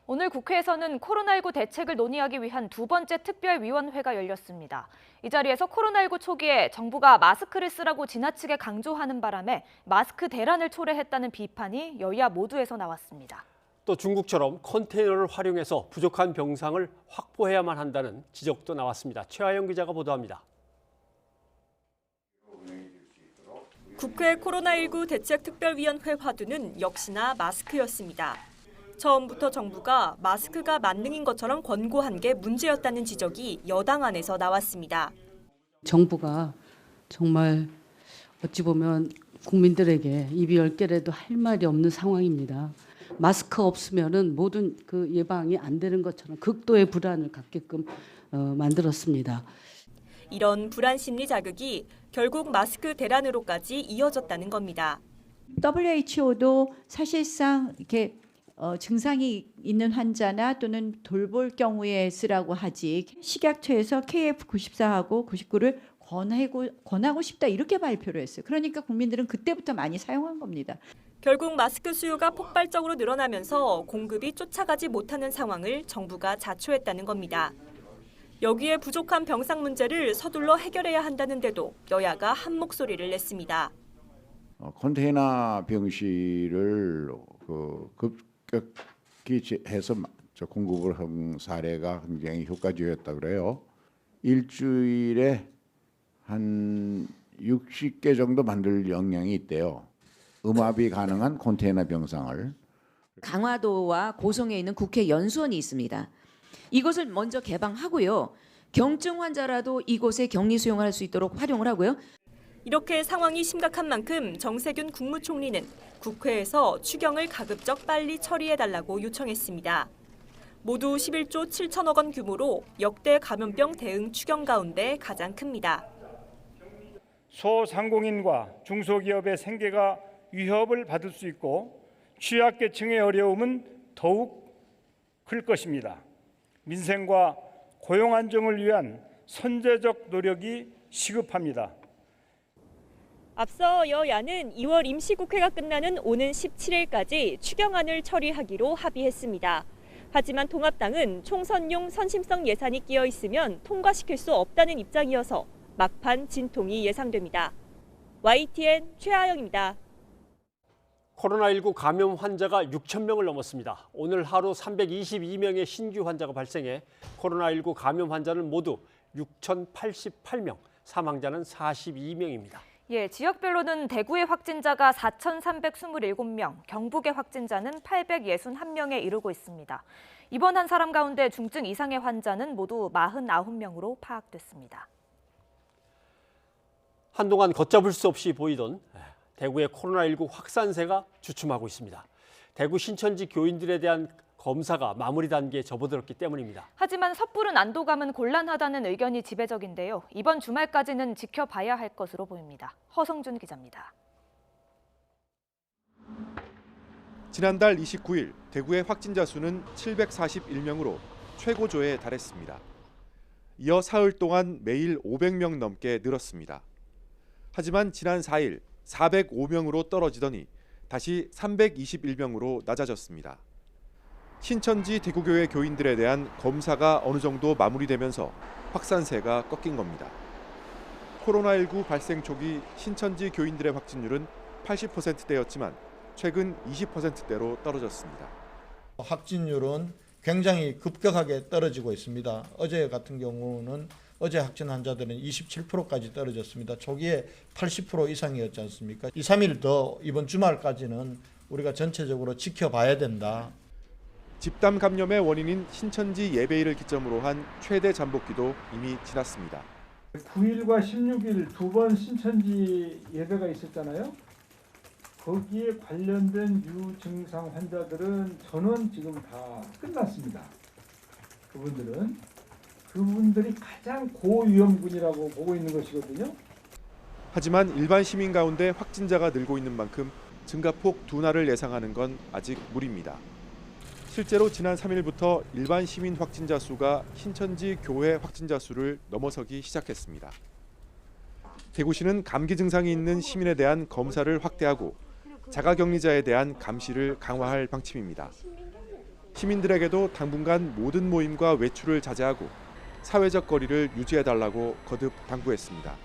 [SPEAKER 2] 오늘 국회에서는 코로나19 대책을 논의하기 위한 두 번째 특별위원회가 열렸습니다. 이 자리에서 코로나19 초기에 정부가 마스크를 쓰라고 지나치게 강조하는 바람에 마스크 대란을 초래했다는 비판이 여야 모두에서 나왔습니다.
[SPEAKER 1] 또 중국처럼 컨테이너를 활용해서 부족한 병상을 확보해야만 한다는 지적도 나왔습니다. 최하영 기자가 보도합니다.
[SPEAKER 23] 국회 코로나19 대책특별위원회 화두는 역시나 마스크였습니다. 처음부터 정부가 마스크가 만능인 것처럼 권고한 게 문제였다는 지적이 여당 안에서 나왔습니다.
[SPEAKER 24] 정부가 정말 어찌 보면 국민들에게 입이 10개라도 할 말이 없는 상황입니다. 마스크 없으면은 모든 그 예방이 안 되는 것처럼 극도의 불안을 갖게끔 만들었습니다.
[SPEAKER 23] 이런 불안 심리 자극이 결국 마스크 대란으로까지 이어졌다는 겁니다.
[SPEAKER 25] WHO도 사실상 이렇게 증상이 있는 환자나 또는 돌볼 경우에 쓰라고 하지 식약처에서 KF94하고 99를 권하고 싶다 이렇게 발표를 했어요. 그러니까 국민들은 그때부터 많이 사용한 겁니다.
[SPEAKER 23] 결국 마스크 수요가 폭발적으로 늘어나면서 공급이 쫓아가지 못하는 상황을 정부가 자초했다는 겁니다. 여기에 부족한 병상 문제를 서둘러 해결해야 한다는데도 여야가 한 목소리를 냈습니다.
[SPEAKER 3] 컨테이너 병실을 급격히 해서 공급을 한 사례가 굉장히 효과적이었다 그래요. 일주일에 한 60개 정도 만들 역량이 있대요. 음압이 가능한 컨테이너 병상을.
[SPEAKER 4] 강화도와 고성에 있는 국회 연수원이 있습니다. 이곳을 먼저 개방하고요. 경증 환자라도 이곳에 격리 수용을 할 수 있도록 활용을 하고요.
[SPEAKER 23] 이렇게 상황이 심각한 만큼 정세균 국무총리는 국회에서 추경을 가급적 빨리 처리해달라고 요청했습니다. 모두 11조 7천억 원 규모로 역대 감염병 대응 추경 가운데 가장 큽니다.
[SPEAKER 5] 소상공인과 중소기업의 생계가 위협을 받을 수 있고 취약계층의 어려움은 더욱 클 것입니다. 민생과 고용 안정을 위한 선제적 노력이 시급합니다.
[SPEAKER 23] 앞서 여야는 2월 임시국회가 끝나는 오는 17일까지 추경안을 처리하기로 합의했습니다. 하지만 통합당은 총선용 선심성 예산이 끼어 있으면 통과시킬 수 없다는 입장이어서 막판 진통이 예상됩니다. YTN 최하영입니다.
[SPEAKER 1] 코로나19 감염 환자가 6천 명을 넘었습니다. 오늘 하루 322명의 신규 환자가 발생해 코로나19 감염 환자는 모두 6,088명, 사망자는 42명입니다.
[SPEAKER 2] 예, 지역별로는 대구의 확진자가 4,327명, 경북의 확진자는 861명에 이르고 있습니다. 이번 한 사람 가운데 중증 이상의 환자는 모두 49명으로 파악됐습니다.
[SPEAKER 1] 한동안 걷잡을 수 없이 보이던 대구의 코로나19 확산세가 주춤하고 있습니다. 대구 신천지 교인들에 대한 검사가 마무리 단계에 접어들었기 때문입니다.
[SPEAKER 2] 하지만 섣부른 안도감은 곤란하다는 의견이 지배적인데요. 이번 주말까지는 지켜봐야 할 것으로 보입니다. 허성준 기자입니다.
[SPEAKER 6] 지난달 29일 대구의 확진자 수는 741명으로 최고조에 달했습니다. 이어 사흘 동안 매일 500명 넘게 늘었습니다. 하지만 지난 4일 405명으로 떨어지더니 다시 321명으로 낮아졌습니다. 신천지 대구교회 교인들에 대한 검사가 어느 정도 마무리되면서 확산세가 꺾인 겁니다. 코로나19 발생 초기 신천지 교인들의 확진율은 80%대였지만 최근 20%대로 떨어졌습니다.
[SPEAKER 17] 확진율은 굉장히 급격하게 떨어지고 있습니다. 어제 같은 경우는 어제 확진 환자들은 27%까지 떨어졌습니다. 초기에 80% 이상이었지 않습니까? 2, 3일 더 이번 주말까지는 우리가 전체적으로 지켜봐야 된다.
[SPEAKER 6] 집단 감염의 원인인 신천지 예배일을 기점으로 한 최대 잠복기도 이미 지났습니다.
[SPEAKER 5] 9일과 16일 두 번 신천지 예배가 있었잖아요. 거기에 관련된 유증상 환자들은 전원 지금 다 끝났습니다. 그분들이 가장 고위험군이라고 보고 있는 것이거든요.
[SPEAKER 6] 하지만 일반 시민 가운데 확진자가 늘고 있는 만큼 증가폭 둔화를 예상하는 건 아직 무리입니다. 실제로 지난 3일부터 일반 시민 확진자 수가 신천지 교회 확진자 수를 넘어서기 시작했습니다. 대구시는 감기 증상이 있는 시민에 대한 검사를 확대하고 자가격리자에 대한 감시를 강화할 방침입니다. 시민들에게도 당분간 모든 모임과 외출을 자제하고 사회적 거리를 유지해달라고 거듭 당부했습니다.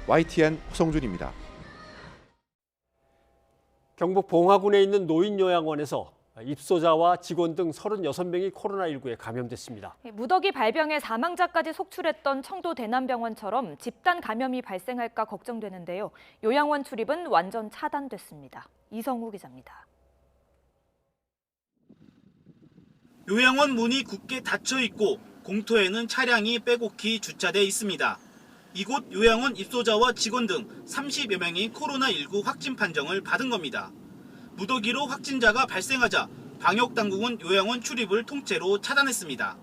[SPEAKER 6] YTN 허성준입니다.
[SPEAKER 1] 경북 봉화군에 있는 노인요양원에서 입소자와 직원 등 36명이 코로나19에 감염됐습니다.
[SPEAKER 2] 무더기 발병에 사망자까지 속출했던 청도 대남병원처럼 집단 감염이 발생할까 걱정되는데요. 요양원 출입은 완전 차단됐습니다. 이성우 기자입니다.
[SPEAKER 8] 요양원 문이 굳게 닫혀 있고 공터에는 차량이 빼곡히 주차돼 있습니다. 이곳 요양원 입소자와 직원 등 30여 명이 코로나19 확진 판정을 받은 겁니다. 무더기로 확진자가 발생하자 방역당국은 요양원 출입을 통째로 차단했습니다.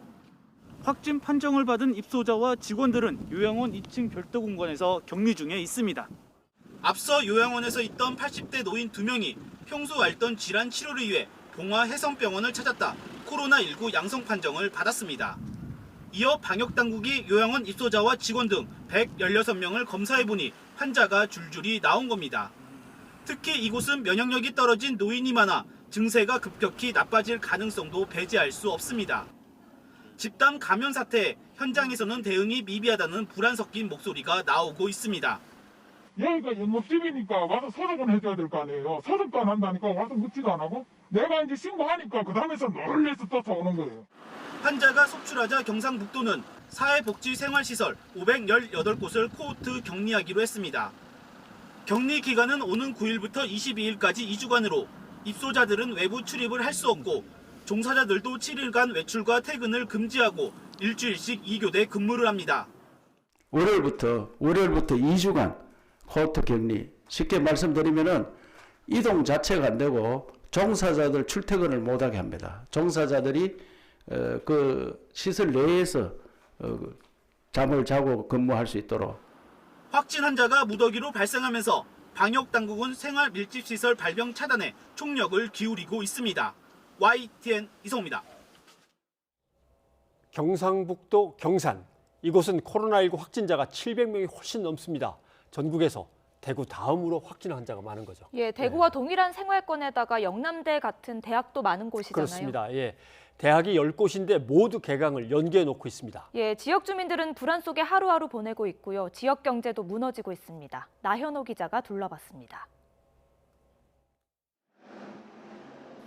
[SPEAKER 8] 확진 판정을 받은 입소자와 직원들은 요양원 2층 별도 공간에서 격리 중에 있습니다. 앞서 요양원에서 있던 80대 노인 2명이 평소 앓던 질환 치료를 위해 봉화해성병원을 찾았다 코로나19 양성 판정을 받았습니다. 이어 방역당국이 요양원 입소자와 직원 등 116명을 검사해보니 환자가 줄줄이 나온 겁니다. 특히 이곳은 면역력이 떨어진 노인이 많아 증세가 급격히 나빠질 가능성도 배제할 수 없습니다. 집단 감염 사태에 현장에서는 대응이 미비하다는 불안 섞인 목소리가 나오고 있습니다.
[SPEAKER 5] 여기가 연못집이니까 와서 소독은 해줘야 될 거 아니에요. 소독도 안 한다니까 와서 묻지도 안 하고 내가 이제 신고하니까 그 다음에서 놀래서 쫓아오는 거예요.
[SPEAKER 8] 환자가 속출하자 경상북도는 사회복지생활시설 518곳을 코호트 격리하기로 했습니다. 격리 기간은 오는 9일부터 22일까지 2주간으로 입소자들은 외부 출입을 할 수 없고 종사자들도 7일간 외출과 퇴근을 금지하고 일주일씩 2교대 근무를 합니다.
[SPEAKER 7] 월요일부터 2주간 코호트 격리. 쉽게 말씀드리면은 이동 자체가 안 되고 종사자들 출퇴근을 못하게 합니다. 종사자들이 그 시설 내에서 잠을 자고 근무할 수 있도록.
[SPEAKER 8] 확진 환자가 무더기로 발생하면서 방역당국은 생활 밀집시설 발병 차단에 총력을 기울이고 있습니다. YTN 이성우입니다.
[SPEAKER 1] 경상북도 경산. 이곳은 코로나19 확진자가 700명이 훨씬 넘습니다. 전국에서 대구 다음으로 확진 환자가 많은 거죠.
[SPEAKER 2] 예, 대구와 동일한 생활권에다가 영남대 같은 대학도 많은 곳이잖아요.
[SPEAKER 1] 그렇습니다. 예, 대학이 10곳인데 모두 개강을 연기해 놓고 있습니다.
[SPEAKER 2] 예, 지역 주민들은 불안 속에 하루하루 보내고 있고요. 지역 경제도 무너지고 있습니다. 나현호 기자가 둘러봤습니다.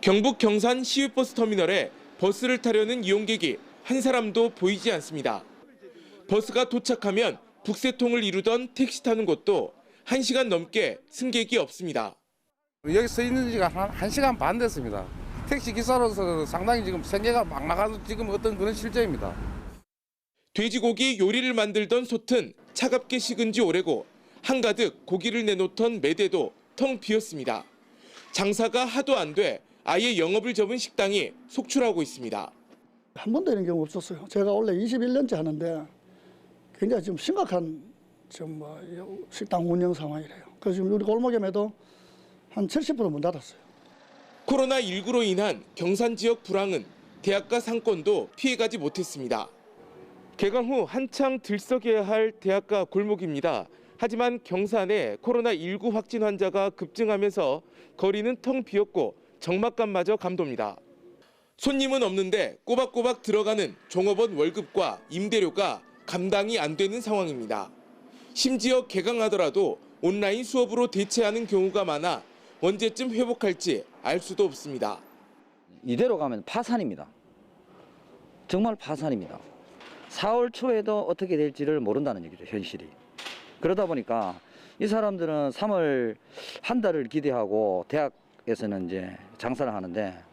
[SPEAKER 9] 경북 경산 시외버스 터미널에 버스를 타려는 이용객이 한 사람도 보이지 않습니다. 버스가 도착하면 북새통을 이루던 택시 타는 곳도 1시간 넘게 승객이 없습니다.
[SPEAKER 10] 여기 서 있는 지가 한 1시간 반 됐습니다. 택시 기사로서 상당히 지금 생계가 막막한 지금 어떤 그런 실정입니다.
[SPEAKER 9] 돼지고기 요리를 만들던 솥은 차갑게 식은 지 오래고 한가득 고기를 내놓던 매대도 텅 비었습니다. 장사가 하도 안 돼 아예 영업을 접은 식당이 속출하고 있습니다.
[SPEAKER 11] 한 번도 이런 경우 없었어요. 제가 원래 21년째 하는데 굉장히 좀 심각한 식당 운영 상황이래요. 그래서 지금 우리 골목에도 한 70% 문 닫았어요.
[SPEAKER 9] 코로나19로 인한 경산 지역 불황은 대학가 상권도 피해가지 못했습니다. 개강 후 한창 들썩여야 할 대학가 골목입니다. 하지만 경산에 코로나19 확진 환자가 급증하면서 거리는 텅 비었고 적막감마저 감돕니다. 손님은 없는데 꼬박꼬박 들어가는 종업원 월급과 임대료가 감당이 안 되는 상황입니다. 심지어 개강하더라도 온라인 수업으로 대체하는 경우가 많아 언제쯤 회복할지 알 수도 없습니다.
[SPEAKER 12] 이대로 가면 파산입니다. 정말 파산입니다. 4월 초에도 어떻게 될지를 모른다는 얘기죠, 현실이. 그러다 보니까 이 사람들은 3월 한 달을 기대하고 대학에서는 이제 장사를 하는데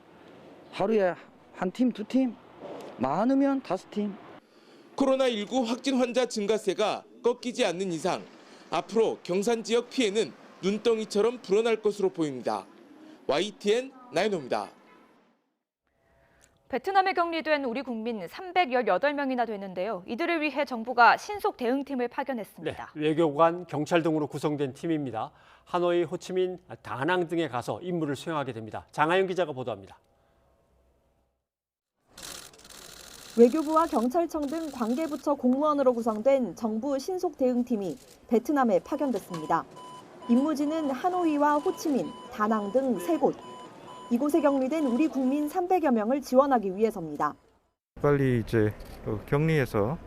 [SPEAKER 12] 하루에 한 팀, 두 팀, 많으면 5팀.
[SPEAKER 9] 코로나19 확진 환자 증가세가 꺾이지 않는 이상 앞으로 경산 지역 피해는 눈덩이처럼 불어날 것으로 보입니다. YTN 나인호입니다.
[SPEAKER 2] 베트남에 격리된 우리 국민 318명이나 되는데요. 이들을 위해 정부가 신속 대응팀을 파견했습니다.
[SPEAKER 1] 네, 외교관, 경찰 등으로 구성된 팀입니다. 하노이, 호치민, 다낭 등에 가서 임무를 수행하게 됩니다. 장하영 기자가 보도합니다.
[SPEAKER 26] 외교부와 경찰청 등 관계부처 공무원으로 구성된 정부 신속 대응팀이 베트남에 파견됐습니다. 임무지는 하노이와 호치민, 다낭 등 3곳. 이곳에 격리된 우리 국민 300여 명을 지원하기 위해서입니다.
[SPEAKER 27] 빨리 이제 격리해서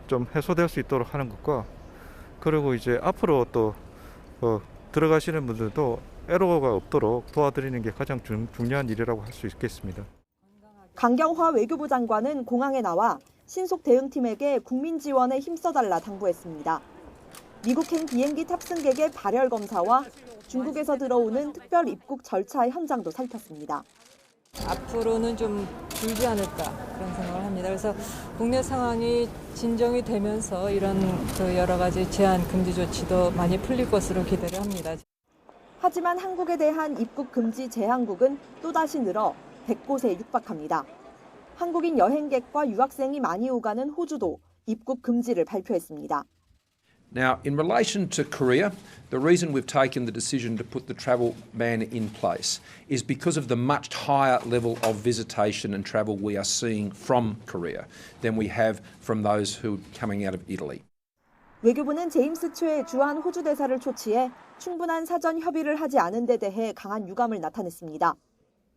[SPEAKER 27] 좀 해소될 수 있도록 하는 것과 그리고 이제 앞으로 또 들어가시는 분들도 애로가 없도록 도와드리는 게 가장 중요한 일이라고 할 수 있겠습니다.
[SPEAKER 26] 강경화 외교부 장관은 공항에 나와 신속 대응팀에게 국민 지원에 힘써달라 당부했습니다. 미국행 비행기 탑승객의 발열 검사와 중국에서 들어오는 특별 입국 절차 현장도 살폈습니다.
[SPEAKER 28] 앞으로는 좀 줄지 않을까 그런 생각을 합니다. 그래서 국내 상황이 진정이 되면서 이런 여러 가지 제한 금지 조치도 많이 풀릴 것으로 기대를 합니다.
[SPEAKER 26] 하지만 한국에 대한 입국 금지 제한국은 또다시 늘어 100곳에 육박합니다. 한국인 여행객과 유학생이 많이 오가는 호주도 입국 금지를 발표했습니다.
[SPEAKER 13] Now, in relation to Korea, the reason we've taken the decision to put the travel ban in place is because of the much higher level of visitation and travel we are seeing from Korea than we have from those who are coming out of Italy.
[SPEAKER 26] 외교부는 제임스 최 주한 호주 대사를 초치해 충분한 사전 협의를 하지 않은 데 대해 강한 유감을 나타냈습니다.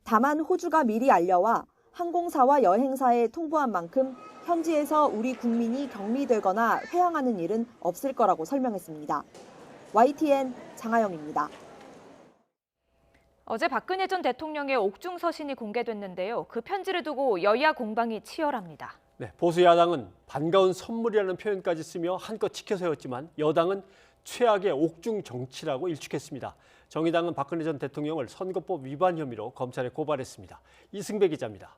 [SPEAKER 26] 다만 호주가 미리 알려와 항공사와 여행사에 통보한 만큼 현지에서 우리 국민이 격리되거나 회항하는 일은 없을 거라고 설명했습니다. YTN 장하영입니다.
[SPEAKER 2] 어제 박근혜 전 대통령의 옥중 서신이 공개됐는데요. 그 편지를 두고 여야 공방이 치열합니다.
[SPEAKER 1] 네, 보수 야당은 반가운 선물이라는 표현까지 쓰며 한껏 치켜세웠지만 여당은 최악의 옥중 정치라고 일축했습니다. 정의당은 박근혜 전 대통령을 선거법 위반 혐의로 검찰에 고발했습니다. 이승배 기자입니다.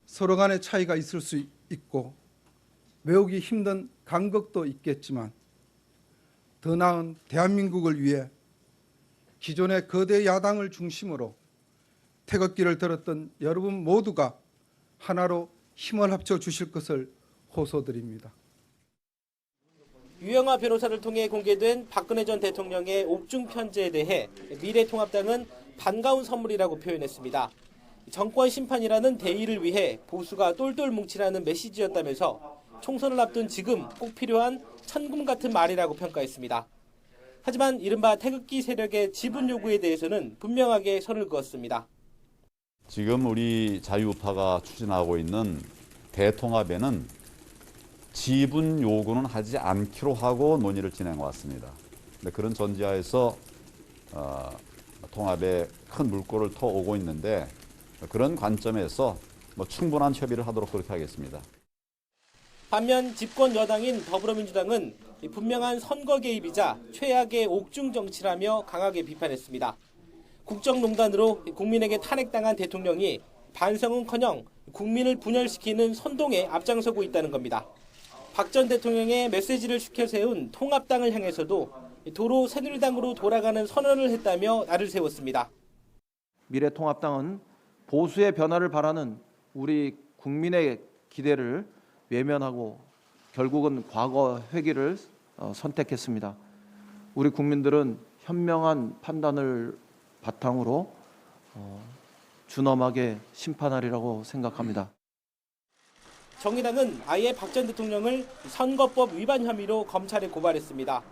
[SPEAKER 14] 서로 간의 차이가 있을 수 있고 외우기 힘든 간극도 있겠지만 더 나은 대한민국을 위해 기존의 거대 야당을 중심으로 태극기를 들었던 여러분 모두가 하나로 힘을 합쳐 주실 것을 호소드립니다.
[SPEAKER 8] 유영하 변호사를 통해 공개된 박근혜 전 대통령의 옥중 편지에 대해 미래통합당은 반가운 선물이라고 표현했습니다. 정권 심판이라는 대의를 위해 보수가 똘똘 뭉치라는 메시지였다면서 총선을 앞둔 지금 꼭 필요한 천금 같은 말이라고 평가했습니다. 하지만 이른바 태극기 세력의 지분 요구에 대해서는 분명하게 선을 그었습니다.
[SPEAKER 15] 지금 우리 자유우파가 추진하고 있는 대통합에는 지분 요구는 하지 않기로 하고 논의를 진행해 왔습니다. 그런 전제하에서 통합에 큰 물꼬를 터오고 있는데 그런 관점에서 충분한 협의를 하도록 그렇게 하겠습니다.
[SPEAKER 8] 반면 집권 여당인 더불어민주당은 분명한 선거 개입이자 최악의 옥중 정치라며 강하게 비판했습니다. 국정농단으로 국민에게 탄핵당한 대통령이 반성은커녕 국민을 분열시키는 선동에 앞장서고 있다는 겁니다. 박 전 대통령의 메시지를 추켜세운 통합당을 향해서도 도로 새누리당으로 돌아가는 선언을 했다며 날을 세웠습니다.
[SPEAKER 27] 미래통합당은 보수의 변화를 바라는 우리 국민의 기대를 외면하고 결국은 과거 회귀를 선택했습니다. 우리 국민들은 현명한 판단을 바탕으로 준엄하게 심판하리라고 생각합니다.
[SPEAKER 8] 정의당은 아예 박 전 대통령을 선거법 위반 혐의로 검찰에 고발했습니다.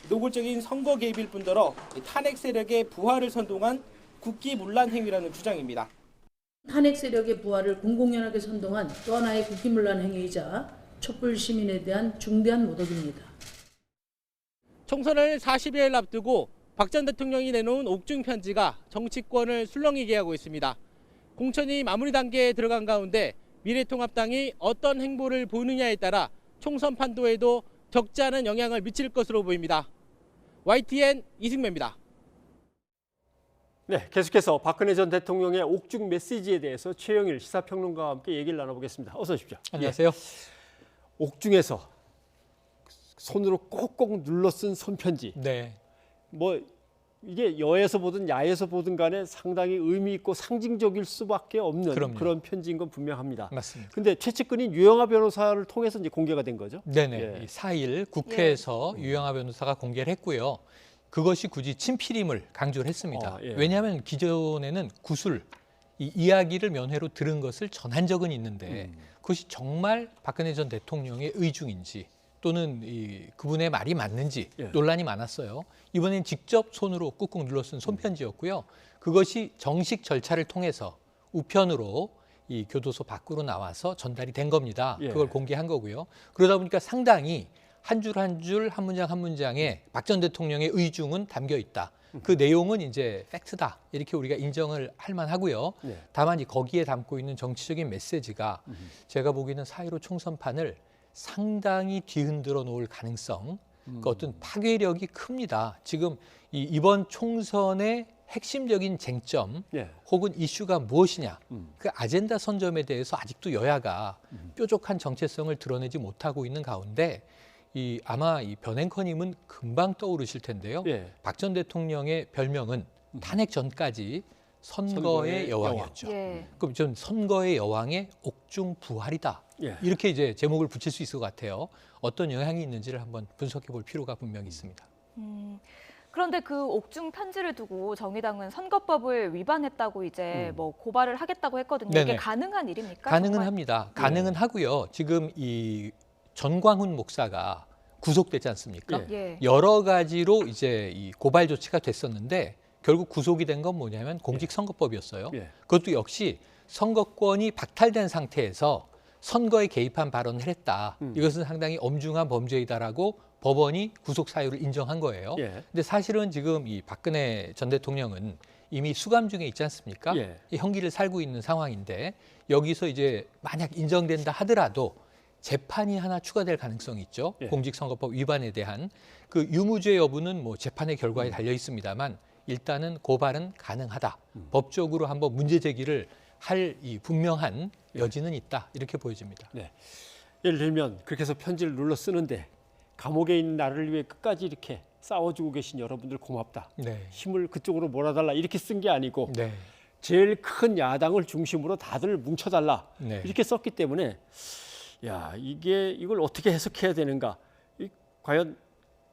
[SPEAKER 8] 노골적인 선거 개입일 뿐더러 탄핵 세력의 부활을 선동한 국기문란 행위라는 주장입니다.
[SPEAKER 16] 탄핵 세력의 부활을 공공연하게 선동한 또 하나의 국기문란 행위이자 촛불 시민에 대한 중대한 모독입니다.
[SPEAKER 8] 총선을 40여일 앞두고 박 전 대통령이 내놓은 옥중 편지가 정치권을 술렁이게 하고 있습니다. 공천이 마무리 단계에 들어간 가운데 미래통합당이 어떤 행보를 보이느냐에 따라 총선 판도에도 적지 않은 영향을 미칠 것으로 보입니다. YTN 이승배입니다.
[SPEAKER 1] 네, 계속해서 박근혜 전 대통령의 옥중 메시지에 대해서 최영일 시사평론가와 함께 얘기를 나눠보겠습니다. 어서 오십시오.
[SPEAKER 18] 안녕하세요.
[SPEAKER 1] 옥중에서 손으로 꼭꼭 눌러 쓴 손편지.
[SPEAKER 18] 네.
[SPEAKER 1] 이게 여에서 보든 야에서 보든 간에 상당히 의미 있고 상징적일 수밖에 없는
[SPEAKER 18] 그럼요.
[SPEAKER 1] 그런 편지인 건 분명합니다.
[SPEAKER 18] 맞습니다.
[SPEAKER 1] 근데 최측근인 유영하 변호사를 통해서 이제 공개가 된 거죠?
[SPEAKER 18] 네네.
[SPEAKER 1] 예.
[SPEAKER 18] 4일 국회에서 유영하 변호사가 공개를 했고요. 그것이 굳이 친필임을 강조를 했습니다.
[SPEAKER 1] 예.
[SPEAKER 18] 왜냐하면 기존에는 구술, 이 이야기를 면회로 들은 것을 전한 적은 있는데 그것이 정말 박근혜 전 대통령의 의중인지 또는 그분의 말이 맞는지 논란이 많았어요. 이번엔 직접 손으로 꾹꾹 눌러 쓴 손편지였고요. 그것이 정식 절차를 통해서 우편으로 이 교도소 밖으로 나와서 전달이 된 겁니다.
[SPEAKER 1] 예.
[SPEAKER 18] 그걸 공개한 거고요. 그러다 보니까 상당히 한 줄 한 줄 한 문장 한 문장에 박 전 대통령의 의중은 담겨 있다. 그 내용은 이제 팩트다. 이렇게 우리가 인정을 할 만하고요.
[SPEAKER 1] 네.
[SPEAKER 18] 다만 거기에 담고 있는 정치적인 메시지가 제가 보기에는 4.15 총선판을 상당히 뒤흔들어 놓을 가능성, 그 어떤 파괴력이 큽니다. 지금 이번 총선의 핵심적인 쟁점 혹은 이슈가 무엇이냐, 그 아젠다 선점에 대해서 아직도 여야가 뾰족한 정체성을 드러내지 못하고 있는 가운데 아마 변 앵커님은 금방 떠오르실 텐데요. 박 전 대통령의 별명은 탄핵 전까지 선거의 여왕이었죠.
[SPEAKER 2] 예.
[SPEAKER 18] 그럼 전 선거의 여왕의 옥중 부활이다.
[SPEAKER 1] 예.
[SPEAKER 18] 이렇게 이제 제목을 붙일 수 있을 것 같아요. 어떤 영향이 있는지를 한번 분석해 볼 필요가 분명히 있습니다.
[SPEAKER 2] 그런데 그 옥중 편지를 두고 정의당은 선거법을 위반했다고 이제 뭐 고발을 하겠다고 했거든요.
[SPEAKER 18] 네네.
[SPEAKER 2] 이게 가능한 일입니까?
[SPEAKER 18] 가능은
[SPEAKER 2] 정말?
[SPEAKER 18] 합니다. 가능은 하고요. 지금 이 전광훈 목사가 구속됐지 않습니까?
[SPEAKER 2] 예.
[SPEAKER 18] 여러 가지로 이제 이 고발 조치가 됐었는데 결국 구속이 된 건 뭐냐면 공직선거법이었어요.
[SPEAKER 1] 예.
[SPEAKER 18] 그것도 역시 선거권이 박탈된 상태에서 선거에 개입한 발언을 했다. 이것은 상당히 엄중한 범죄이다라고 법원이 구속 사유를 인정한 거예요.
[SPEAKER 1] 예.
[SPEAKER 18] 근데 사실은 지금 이 박근혜 전 대통령은 이미 수감 중에 있지 않습니까?
[SPEAKER 1] 예.
[SPEAKER 18] 이 형기를 살고 있는 상황인데 여기서 이제 만약 인정된다 하더라도 재판이 하나 추가될 가능성이 있죠.
[SPEAKER 1] 예.
[SPEAKER 18] 공직선거법 위반에 대한 그 유무죄 여부는 뭐 재판의 결과에 달려 있습니다만 일단은 고발은 가능하다. 법적으로 한번 문제 제기를 할 이 분명한 여지는 있다. 이렇게 보여집니다.
[SPEAKER 1] 네. 예를 들면 그렇게 해서 편지를 눌러 쓰는데 감옥에 있는 나를 위해 끝까지 이렇게 싸워주고 계신 여러분들 고맙다.
[SPEAKER 18] 네.
[SPEAKER 1] 힘을 그쪽으로 몰아달라 이렇게 쓴 게 아니고
[SPEAKER 18] 네.
[SPEAKER 1] 제일 큰 야당을 중심으로 다들 뭉쳐달라
[SPEAKER 18] 네.
[SPEAKER 1] 이렇게 썼기 때문에 야 이걸 어떻게 해석해야 되는가? 과연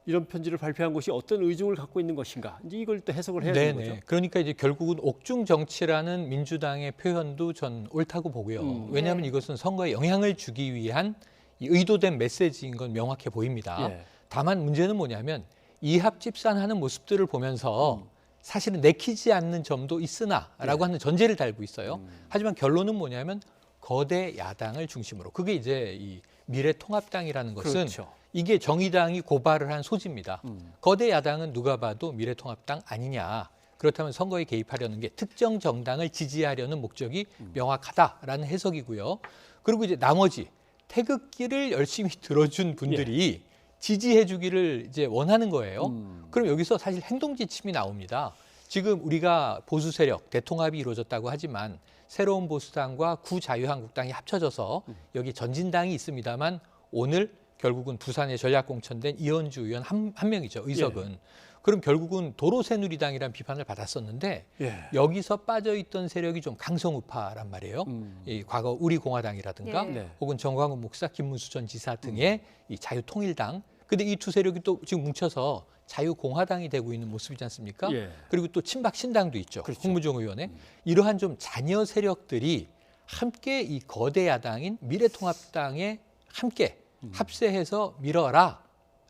[SPEAKER 1] 이런 편지를 발표한 것이 어떤 의중을 갖고 있는 것인가? 이제 이걸 또 해석을 해야 되는 거죠.
[SPEAKER 18] 그러니까 이제 결국은 옥중 정치라는 민주당의 표현도 전 옳다고 보고요. 왜냐하면 이것은 선거에 영향을 주기 위한 이 의도된 메시지인 건 명확해 보입니다.
[SPEAKER 1] 예.
[SPEAKER 18] 다만 문제는 뭐냐면 이합집산하는 모습들을 보면서 사실은 내키지 않는 점도 있으나라고 하는 전제를 달고 있어요. 하지만 결론은 뭐냐면 거대 야당을 중심으로 그게 이제 이 미래통합당이라는 것은
[SPEAKER 1] 그렇죠.
[SPEAKER 18] 이게 정의당이 고발을 한 소지입니다. 거대 야당은 누가 봐도 미래통합당 아니냐. 그렇다면 선거에 개입하려는 게 특정 정당을 지지하려는 목적이 명확하다라는 해석이고요. 그리고 이제 나머지 태극기를 열심히 들어준 분들이 지지해 주기를 이제 원하는 거예요. 그럼 여기서 사실 행동 지침이 나옵니다. 지금 우리가 보수 세력 대통합이 이루어졌다고 하지만 새로운 보수당과 구자유한국당이 합쳐져서 여기 전진당이 있습니다만 오늘 결국은 부산에 전략공천된 이현주 의원 한 명이죠. 의석은. 그럼 결국은 도로새누리당이라는 비판을 받았었는데 여기서 빠져있던 세력이 좀 강성우파란 말이에요. 이 과거 우리공화당이라든가 혹은 정광훈 목사, 김문수 전 지사 등의 이 자유통일당. 근데 이 두 세력이 또 지금 뭉쳐서 자유공화당이 되고 있는 모습이지 않습니까? 그리고 또 친박신당도 있죠.
[SPEAKER 1] 그렇죠.
[SPEAKER 18] 홍무종 의원의. 이러한 좀 잔여 세력들이 함께 이 거대 야당인 미래통합당에 함께 합세해서 밀어라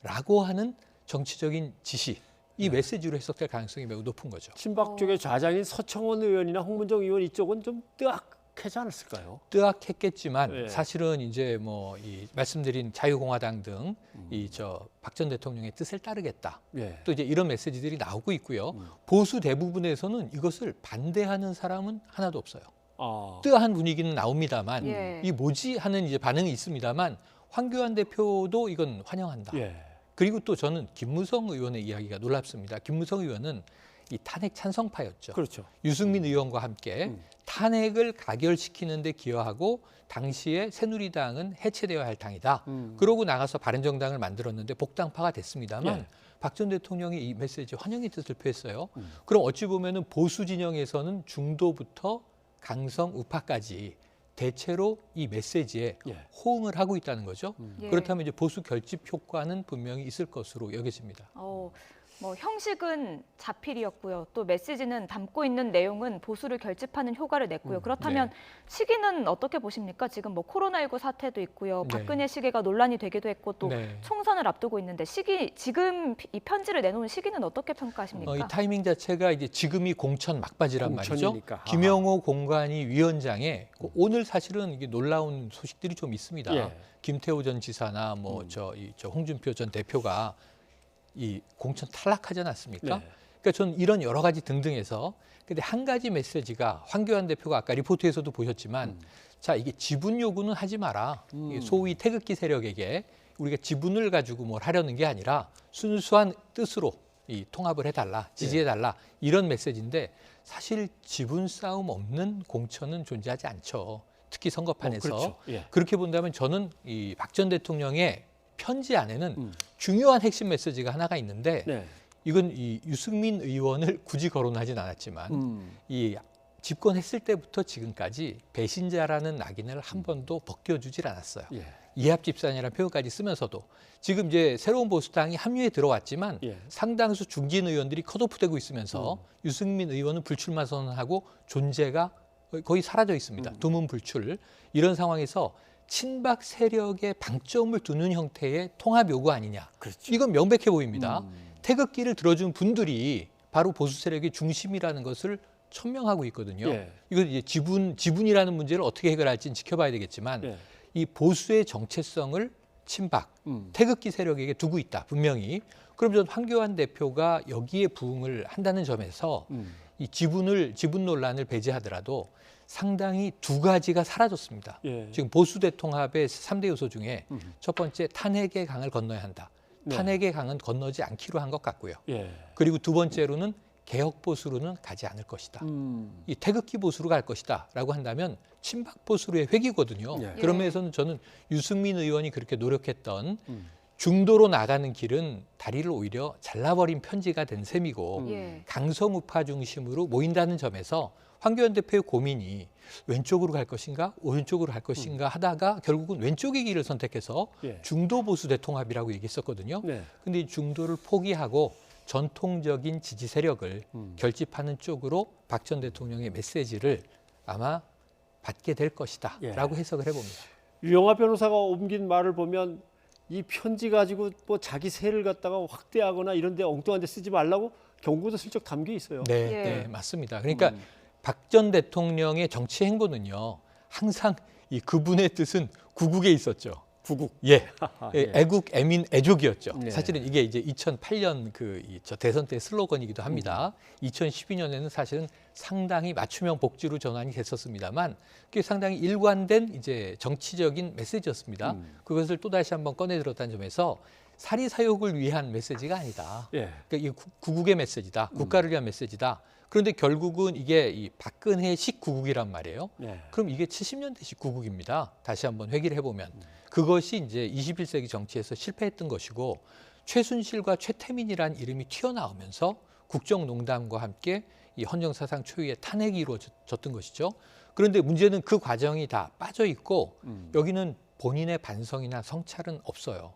[SPEAKER 18] 라고 하는 정치적인 지시, 이 메시지로 해석될 가능성이 매우 높은 거죠.
[SPEAKER 1] 친박 쪽의 좌장인 서청원 의원이나 홍문정 의원 이쪽은 좀 뜨악하지 않았을까요?
[SPEAKER 18] 뜨악했겠지만 사실은 이제 뭐 이 말씀드린 자유공화당 등 이 박 전 대통령의 뜻을 따르겠다. 또 이제 이런 메시지들이 나오고 있고요. 보수 대부분에서는 이것을 반대하는 사람은 하나도 없어요. 뜨아한 분위기는 나옵니다만 이 뭐지 하는 이제 반응이 있습니다만 황교안 대표도 이건 환영한다. 그리고 또 저는 김무성 의원의 이야기가 놀랍습니다. 김무성 의원은 이 탄핵 찬성파였죠.
[SPEAKER 1] 그렇죠.
[SPEAKER 18] 유승민 의원과 함께 탄핵을 가결시키는 데 기여하고 당시에 새누리당은 해체되어야 할 당이다. 그러고 나가서 바른정당을 만들었는데 복당파가 됐습니다만 박 전 대통령이 이 메시지 환영의 뜻을 표했어요. 그럼 어찌 보면은 보수 진영에서는 중도부터 강성 우파까지 대체로 이 메시지에 호응을 하고 있다는 거죠. 그렇다면 이제 보수 결집 효과는 분명히 있을 것으로 여겨집니다.
[SPEAKER 2] 뭐 형식은 자필이었고요. 또 메시지는 담고 있는 내용은 보수를 결집하는 효과를 냈고요. 그렇다면 시기는 어떻게 보십니까? 지금 뭐 코로나19 사태도 있고요. 박근혜 시기가 논란이 되기도 했고 또 총선을 앞두고 있는데 지금 이 편지를 내놓은 시기는 어떻게 평가하십니까?
[SPEAKER 18] 이 타이밍 자체가 이제 지금이 공천 막바지란
[SPEAKER 1] 공천이니까.
[SPEAKER 18] 말이죠. 김영호 공관위 위원장에 오늘 사실은 이게 놀라운 소식들이 좀 있습니다. 김태호 전 지사나 뭐 홍준표 전 대표가 이 공천 탈락하지 않았습니까? 그러니까 저는 이런 여러 가지 등등해서 근데 한 가지 메시지가 황교안 대표가 아까 리포트에서도 보셨지만 자 이게 지분 요구는 하지 마라. 소위 태극기 세력에게 우리가 지분을 가지고 뭘 하려는 게 아니라 순수한 뜻으로 이 통합을 해달라, 지지해달라 이런 메시지인데 사실 지분 싸움 없는 공천은 존재하지 않죠. 특히 선거판에서
[SPEAKER 1] 그렇죠.
[SPEAKER 18] 그렇게 본다면 저는 이 박 전 대통령의 편지 안에는 중요한 핵심 메시지가 하나가 있는데 이건 이 유승민 의원을 굳이 거론하진 않았지만 이 집권했을 때부터 지금까지 배신자라는 낙인을 한 번도 벗겨주질 않았어요. 이합집산이라는 표현까지 쓰면서도 지금 이제 새로운 보수당이 합류에 들어왔지만 상당수 중진 의원들이 컷오프되고 있으면서 유승민 의원은 불출마 선언하고 존재가 거의 사라져 있습니다. 두문 불출. 이런 상황에서 친박 세력에 방점을 두는 형태의 통합 요구 아니냐. 이건 명백해 보입니다. 태극기를 들어준 분들이 바로 보수 세력의 중심이라는 것을 천명하고 있거든요. 이건 이제 지분이라는 문제를 어떻게 해결할지는 지켜봐야 되겠지만 이 보수의 정체성을 친박, 태극기 세력에게 두고 있다. 분명히. 그럼 전 황교안 대표가 여기에 부응을 한다는 점에서 이 지분 논란을 배제하더라도 상당히 두 가지가 사라졌습니다. 지금 보수 대통합의 3대 요소 중에 첫 번째 탄핵의 강을 건너야 한다. 탄핵의 강은 건너지 않기로 한 것 같고요. 그리고 두 번째로는 개혁 보수로는 가지 않을 것이다. 이 태극기 보수로 갈 것이다 라고 한다면 친박 보수로의 회귀거든요. 그런 면에서는 저는 유승민 의원이 그렇게 노력했던 중도로 나가는 길은 다리를 오히려 잘라버린 편지가 된 셈이고 강성우파 중심으로 모인다는 점에서 황교안 대표의 고민이 왼쪽으로 갈 것인가 오른쪽으로 갈 것인가 하다가 결국은 왼쪽의 길을 선택해서 중도 보수 대통합이라고 얘기했었거든요. 근데 이 중도를 포기하고 전통적인 지지 세력을 결집하는 쪽으로 박 전 대통령의 메시지를 아마 받게 될 것이다 라고 해석을 해봅니다.
[SPEAKER 1] 유영하 변호사가 옮긴 말을 보면 이 편지 가지고 뭐 자기 세를 갖다가 확대하거나 이런 데 엉뚱한 데 쓰지 말라고 경고도 슬쩍 담겨 있어요.
[SPEAKER 18] 네, 맞습니다. 그러니까 박 전 대통령의 정치 행보는요. 항상 이 그분의 뜻은 구국에 있었죠.
[SPEAKER 1] 구국.
[SPEAKER 18] 애국, 애민, 애족이었죠. 사실은 이게 이제 2008년 저 대선 때 슬로건이기도 합니다. 2012년에는 사실은 상당히 맞춤형 복지로 전환이 됐었습니다만 그게 상당히 일관된 이제 정치적인 메시지였습니다. 그것을 또 다시 한번 꺼내 들었다는 점에서 사리사욕을 위한 메시지가 아니다. 그러니까 이 구국의 메시지다. 국가를 위한 메시지다. 그런데 결국은 이게 이 박근혜식 구국이란 말이에요. 그럼 이게 70년대식 구국입니다. 다시 한번 회귀를 해보면. 그것이 이제 21세기 정치에서 실패했던 것이고 최순실과 최태민이라는 이름이 튀어나오면서 국정농단과 함께 이 헌정사상 초유의 탄핵이 이루어졌던 것이죠. 그런데 문제는 그 과정이 다 빠져 있고 여기는 본인의 반성이나 성찰은 없어요.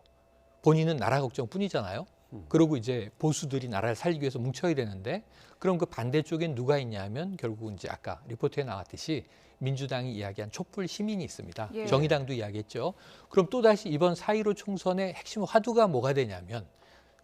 [SPEAKER 18] 본인은 나라 걱정뿐이잖아요. 그리고 이제 보수들이 나라를 살리기 위해서 뭉쳐야 되는데 그럼 그 반대쪽엔 누가 있냐면 결국은 이제 아까 리포트에 나왔듯이 민주당이 이야기한 촛불 시민이 있습니다. 정의당도 이야기했죠. 그럼 또다시 이번 4.15 총선의 핵심 화두가 뭐가 되냐면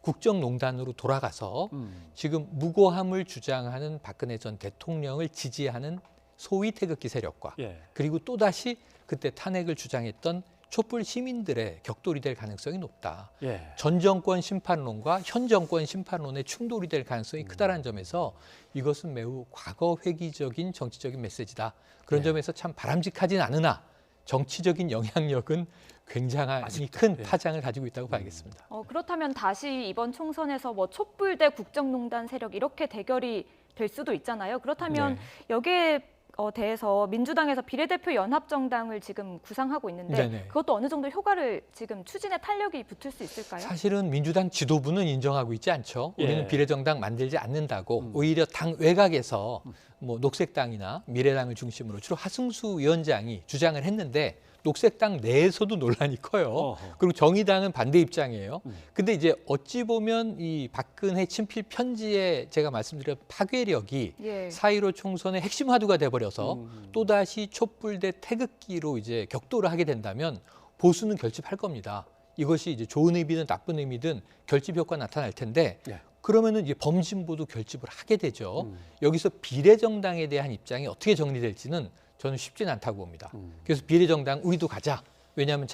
[SPEAKER 18] 국정농단으로 돌아가서 지금 무고함을 주장하는 박근혜 전 대통령을 지지하는 소위 태극기 세력과 그리고 또다시 그때 탄핵을 주장했던 촛불 시민들의 격돌이 될 가능성이 높다. 전 정권 심판론과 현 정권 심판론의 충돌이 될 가능성이 크다는 점에서 이것은 매우 과거 회귀적인 정치적인 메시지다. 그런 점에서 참 바람직하진 않으나 정치적인 영향력은 굉장히 큰 파장을 가지고 있다고 봐야겠습니다.
[SPEAKER 2] 그렇다면 다시 이번 총선에서 뭐 촛불 대 국정농단 세력 이렇게 대결이 될 수도 있잖아요. 그렇다면 여기에 대해서 민주당에서 비례대표 연합정당을 지금 구상하고 있는데 그것도 어느 정도 효과를 지금 추진에 탄력이 붙을 수 있을까요?
[SPEAKER 18] 사실은 민주당 지도부는 인정하고 있지 않죠. 우리는 비례정당 만들지 않는다고 오히려 당 외곽에서 뭐 녹색당이나 미래당을 중심으로 주로 하승수 위원장이 주장을 했는데 녹색당 내에서도 논란이 커요. 그리고 정의당은 반대 입장이에요. 근데 이제 어찌 보면 이 박근혜 친필 편지에 제가 말씀드린 파괴력이 4.15 총선의 핵심 화두가 돼버려서 또다시 촛불 대 태극기로 이제 격돌을 하게 된다면 보수는 결집할 겁니다. 이것이 이제 좋은 의미든 나쁜 의미든 결집 효과 나타날 텐데 그러면은 이제 범진보도 결집을 하게 되죠. 여기서 비례정당에 대한 입장이 어떻게 정리될지는 저는 쉽진 않다고 봅니다. 그래서 비례정당 우리도 가자. 왜냐하면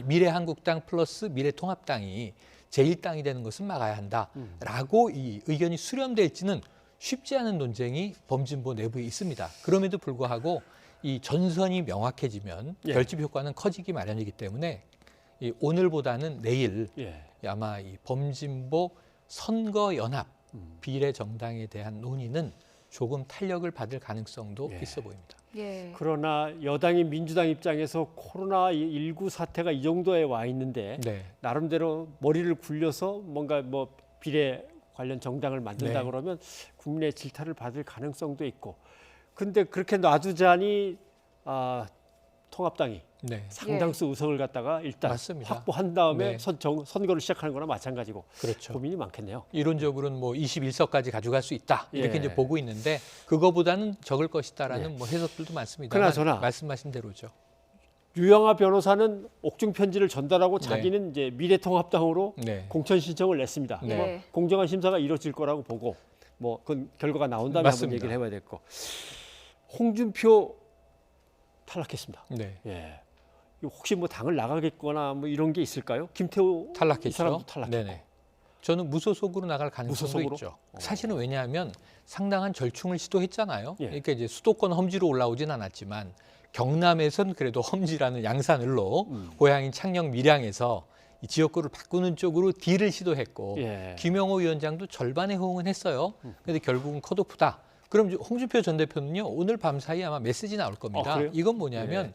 [SPEAKER 18] 미래한국당 플러스 미래통합당이 제1당이 되는 것은 막아야 한다라고 이 의견이 수렴될지는 쉽지 않은 논쟁이 범진보 내부에 있습니다. 그럼에도 불구하고 이 전선이 명확해지면 결집 효과는 커지기 마련이기 때문에 이 오늘보다는 내일 아마 이 범진보 선거연합 비례정당에 대한 논의는 조금 탄력을 받을 가능성도 있어 보입니다.
[SPEAKER 1] 그러나 여당인 민주당 입장에서 코로나19 사태가 이 정도에 와 있는데 나름대로 머리를 굴려서 뭔가 뭐 비례 관련 정당을 만든다 그러면 국민의 질타를 받을 가능성도 있고 근데 그렇게 놔두자니 통합당이
[SPEAKER 18] 네.
[SPEAKER 1] 상당수 의석을 갖다가 일단
[SPEAKER 18] 맞습니다.
[SPEAKER 1] 확보한 다음에
[SPEAKER 18] 네.
[SPEAKER 1] 선거를 시작하는 거나 마찬가지고
[SPEAKER 18] 그렇죠.
[SPEAKER 1] 고민이 많겠네요.
[SPEAKER 18] 이론적으로는 뭐 21석까지 가져갈 수 있다 이렇게
[SPEAKER 1] 예.
[SPEAKER 18] 이제 보고 있는데 그거보다는 적을 것이다라는
[SPEAKER 1] 예.
[SPEAKER 18] 뭐 해석들도 많습니다.
[SPEAKER 1] 그나저나
[SPEAKER 18] 말씀하신 대로죠.
[SPEAKER 1] 유영아 변호사는 옥중 편지를 전달하고
[SPEAKER 18] 네.
[SPEAKER 1] 자기는 이제 미래통합당으로
[SPEAKER 18] 네.
[SPEAKER 1] 공천 신청을 냈습니다.
[SPEAKER 2] 네.
[SPEAKER 1] 뭐 공정한 심사가 이루어질 거라고 보고 뭐 그 결과가 나온 다음에 한번
[SPEAKER 18] 맞습니다.
[SPEAKER 1] 얘기를 해봐야 될 거. 홍준표 탈락했습니다.
[SPEAKER 18] 네.
[SPEAKER 1] 예. 이거 혹시 뭐 당을 나가겠거나 뭐 이런 게 있을까요? 김태우
[SPEAKER 18] 탈락했죠.
[SPEAKER 1] 이 사람도 탈락했고.
[SPEAKER 18] 네네. 저는 무소속으로 나갈 가능성도
[SPEAKER 1] 무소속으로?
[SPEAKER 18] 있죠. 사실은 왜냐하면 상당한 절충을 시도했잖아요.
[SPEAKER 1] 예.
[SPEAKER 18] 그러니까 이제 수도권 험지로 올라오진 않았지만 경남에선 그래도 험지라는 양산을로 고향인 창녕 밀양에서 이 지역구를 바꾸는 쪽으로 딜을 시도했고
[SPEAKER 1] 예.
[SPEAKER 18] 김영호 위원장도 절반의 호응은 했어요. 그런데 결국은 컷오프다. 그럼 홍준표 전 대표는요 오늘 밤 사이 아마 메시지 나올 겁니다.
[SPEAKER 1] 그래요?
[SPEAKER 18] 이건 뭐냐면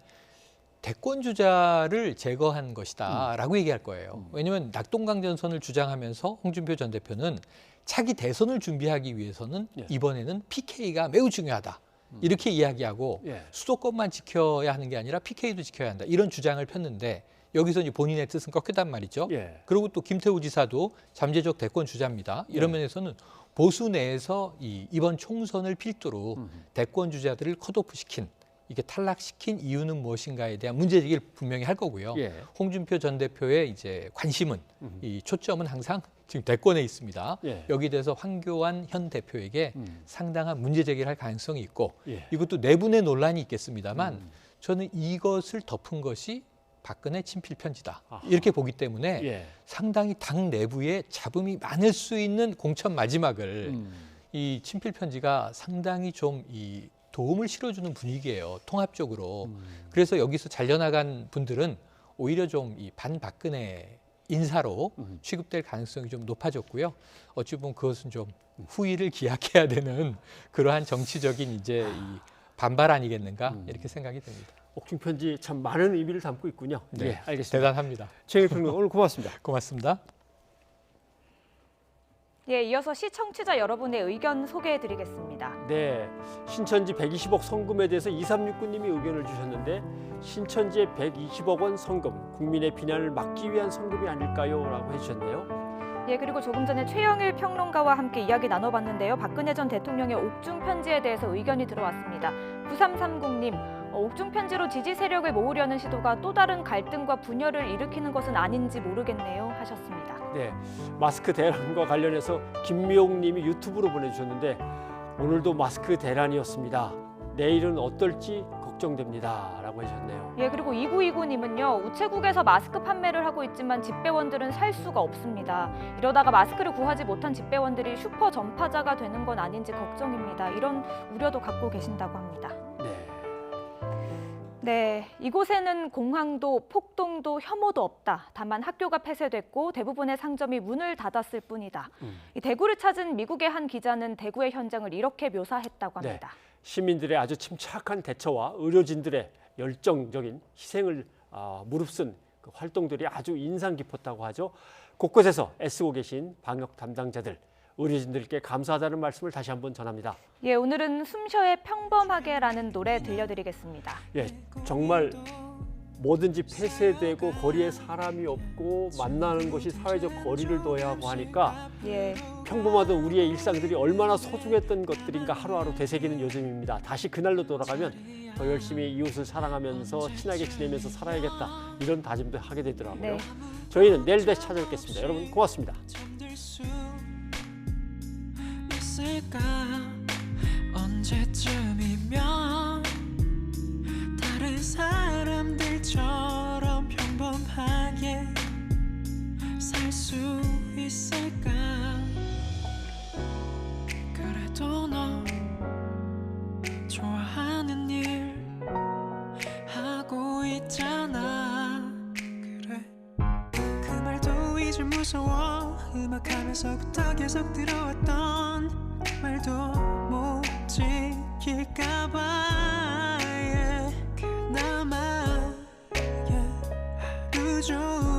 [SPEAKER 18] 대권 주자를 제거한 것이다라고 얘기할 거예요. 왜냐하면 낙동강전선을 주장하면서 홍준표 전 대표는 차기 대선을 준비하기 위해서는 이번에는 PK가 매우 중요하다. 이렇게 이야기하고 수도권만 지켜야 하는 게 아니라 PK도 지켜야 한다. 이런 주장을 폈는데 여기서 이제 본인의 뜻은 꺾였단 말이죠. 그리고 또 김태우 지사도 잠재적 대권 주자입니다. 이런 면에서는 보수 내에서 이번 총선을 필두로 대권 주자들을 컷오프시킨 이게 탈락시킨 이유는 무엇인가에 대한 문제제기를 분명히 할 거고요. 홍준표 전 대표의 이제 관심은 이 초점은 항상 지금 대권에 있습니다. 여기에 대해서 황교안 현 대표에게 상당한 문제제기를 할 가능성이 있고 이것도 내분의 논란이 있겠습니다만 저는 이것을 덮은 것이 박근혜 친필 편지다. 이렇게 보기 때문에 상당히 당 내부에 잡음이 많을 수 있는 공천 마지막을 이 친필 편지가 상당히 좀 도움을 실어주는 분위기예요. 통합적으로. 그래서 여기서 잘려나간 분들은 오히려 좀 반박근혜 인사로 취급될 가능성이 좀 높아졌고요. 어찌 보면 그것은 좀 후위를 기약해야 되는 그러한 정치적인 이제 반발 아니겠는가 이렇게 생각이 됩니다.
[SPEAKER 1] 옥중 편지 참 많은 의미를 담고 있군요.
[SPEAKER 18] 네,
[SPEAKER 1] 예, 알겠습니다.
[SPEAKER 18] 대단합니다.
[SPEAKER 1] 최영일 평론가 오늘 고맙습니다.
[SPEAKER 18] 고맙습니다.
[SPEAKER 2] 예, 이어서 시청취자 여러분의 의견 소개해드리겠습니다.
[SPEAKER 1] 네, 신천지 120억 성금에 대해서 2369님이 의견을 주셨는데 신천지의 120억 원 성금, 국민의 비난을 막기 위한 성금이 아닐까요? 라고 해주셨네요.
[SPEAKER 2] 예, 그리고 조금 전에 최영일 평론가와 함께 이야기 나눠봤는데요. 박근혜 전 대통령의 옥중 편지에 대해서 의견이 들어왔습니다. 9330님, 옥중 편지로 지지 세력을 모으려는 시도가 또 다른 갈등과 분열을 일으키는 것은 아닌지 모르겠네요 하셨습니다.
[SPEAKER 1] 네, 마스크 대란과 관련해서 김미옥 님이 유튜브로 보내주셨는데 오늘도 마스크 대란이었습니다. 내일은 어떨지 걱정됩니다. 라고 해주셨네요.
[SPEAKER 2] 예, 그리고 2929님은요. 우체국에서 마스크 판매를 하고 있지만 집배원들은 살 수가 없습니다. 이러다가 마스크를 구하지 못한 집배원들이 슈퍼 전파자가 되는 건 아닌지 걱정입니다. 이런 우려도 갖고 계신다고 합니다. 네, 이곳에는 공항도 폭동도 혐오도 없다. 다만 학교가 폐쇄됐고 대부분의 상점이 문을 닫았을 뿐이다. 이 대구를 찾은 미국의 한 기자는 대구의 현장을 이렇게 묘사했다고 합니다.
[SPEAKER 1] 네, 시민들의 아주 침착한 대처와 의료진들의 열정적인 희생을 무릅쓴 그 활동들이 아주 인상 깊었다고 하죠. 곳곳에서 애쓰고 계신 방역 담당자들, 의료진들께 감사하다는 말씀을 다시 한번 전합니다.
[SPEAKER 2] 예, 오늘은 숨쉬어의 평범하게라는 노래 들려드리겠습니다.
[SPEAKER 1] 예, 정말 뭐든지 폐쇄되고 거리에 사람이 없고 만나는 것이 사회적 거리를 둬야 하고 하니까 평범하던 우리의 일상들이 얼마나 소중했던 것들인가 하루하루 되새기는 요즘입니다. 다시 그날로 돌아가면 더 열심히 이웃을 사랑하면서 친하게 지내면서 살아야겠다 이런 다짐도 하게 되더라고요. 저희는 내일 다시 찾아뵙겠습니다. 여러분 고맙습니다.
[SPEAKER 3] 언제쯤이면 다른 사람들처럼 평범하게 살 수 있을까? 그래도 너 좋아하는 일 하고 있잖아. 그래 그 말도 이제 무서워. 음악하면서부터 계속 들어왔던 말도 못 지킬까봐 그나마 하루 종일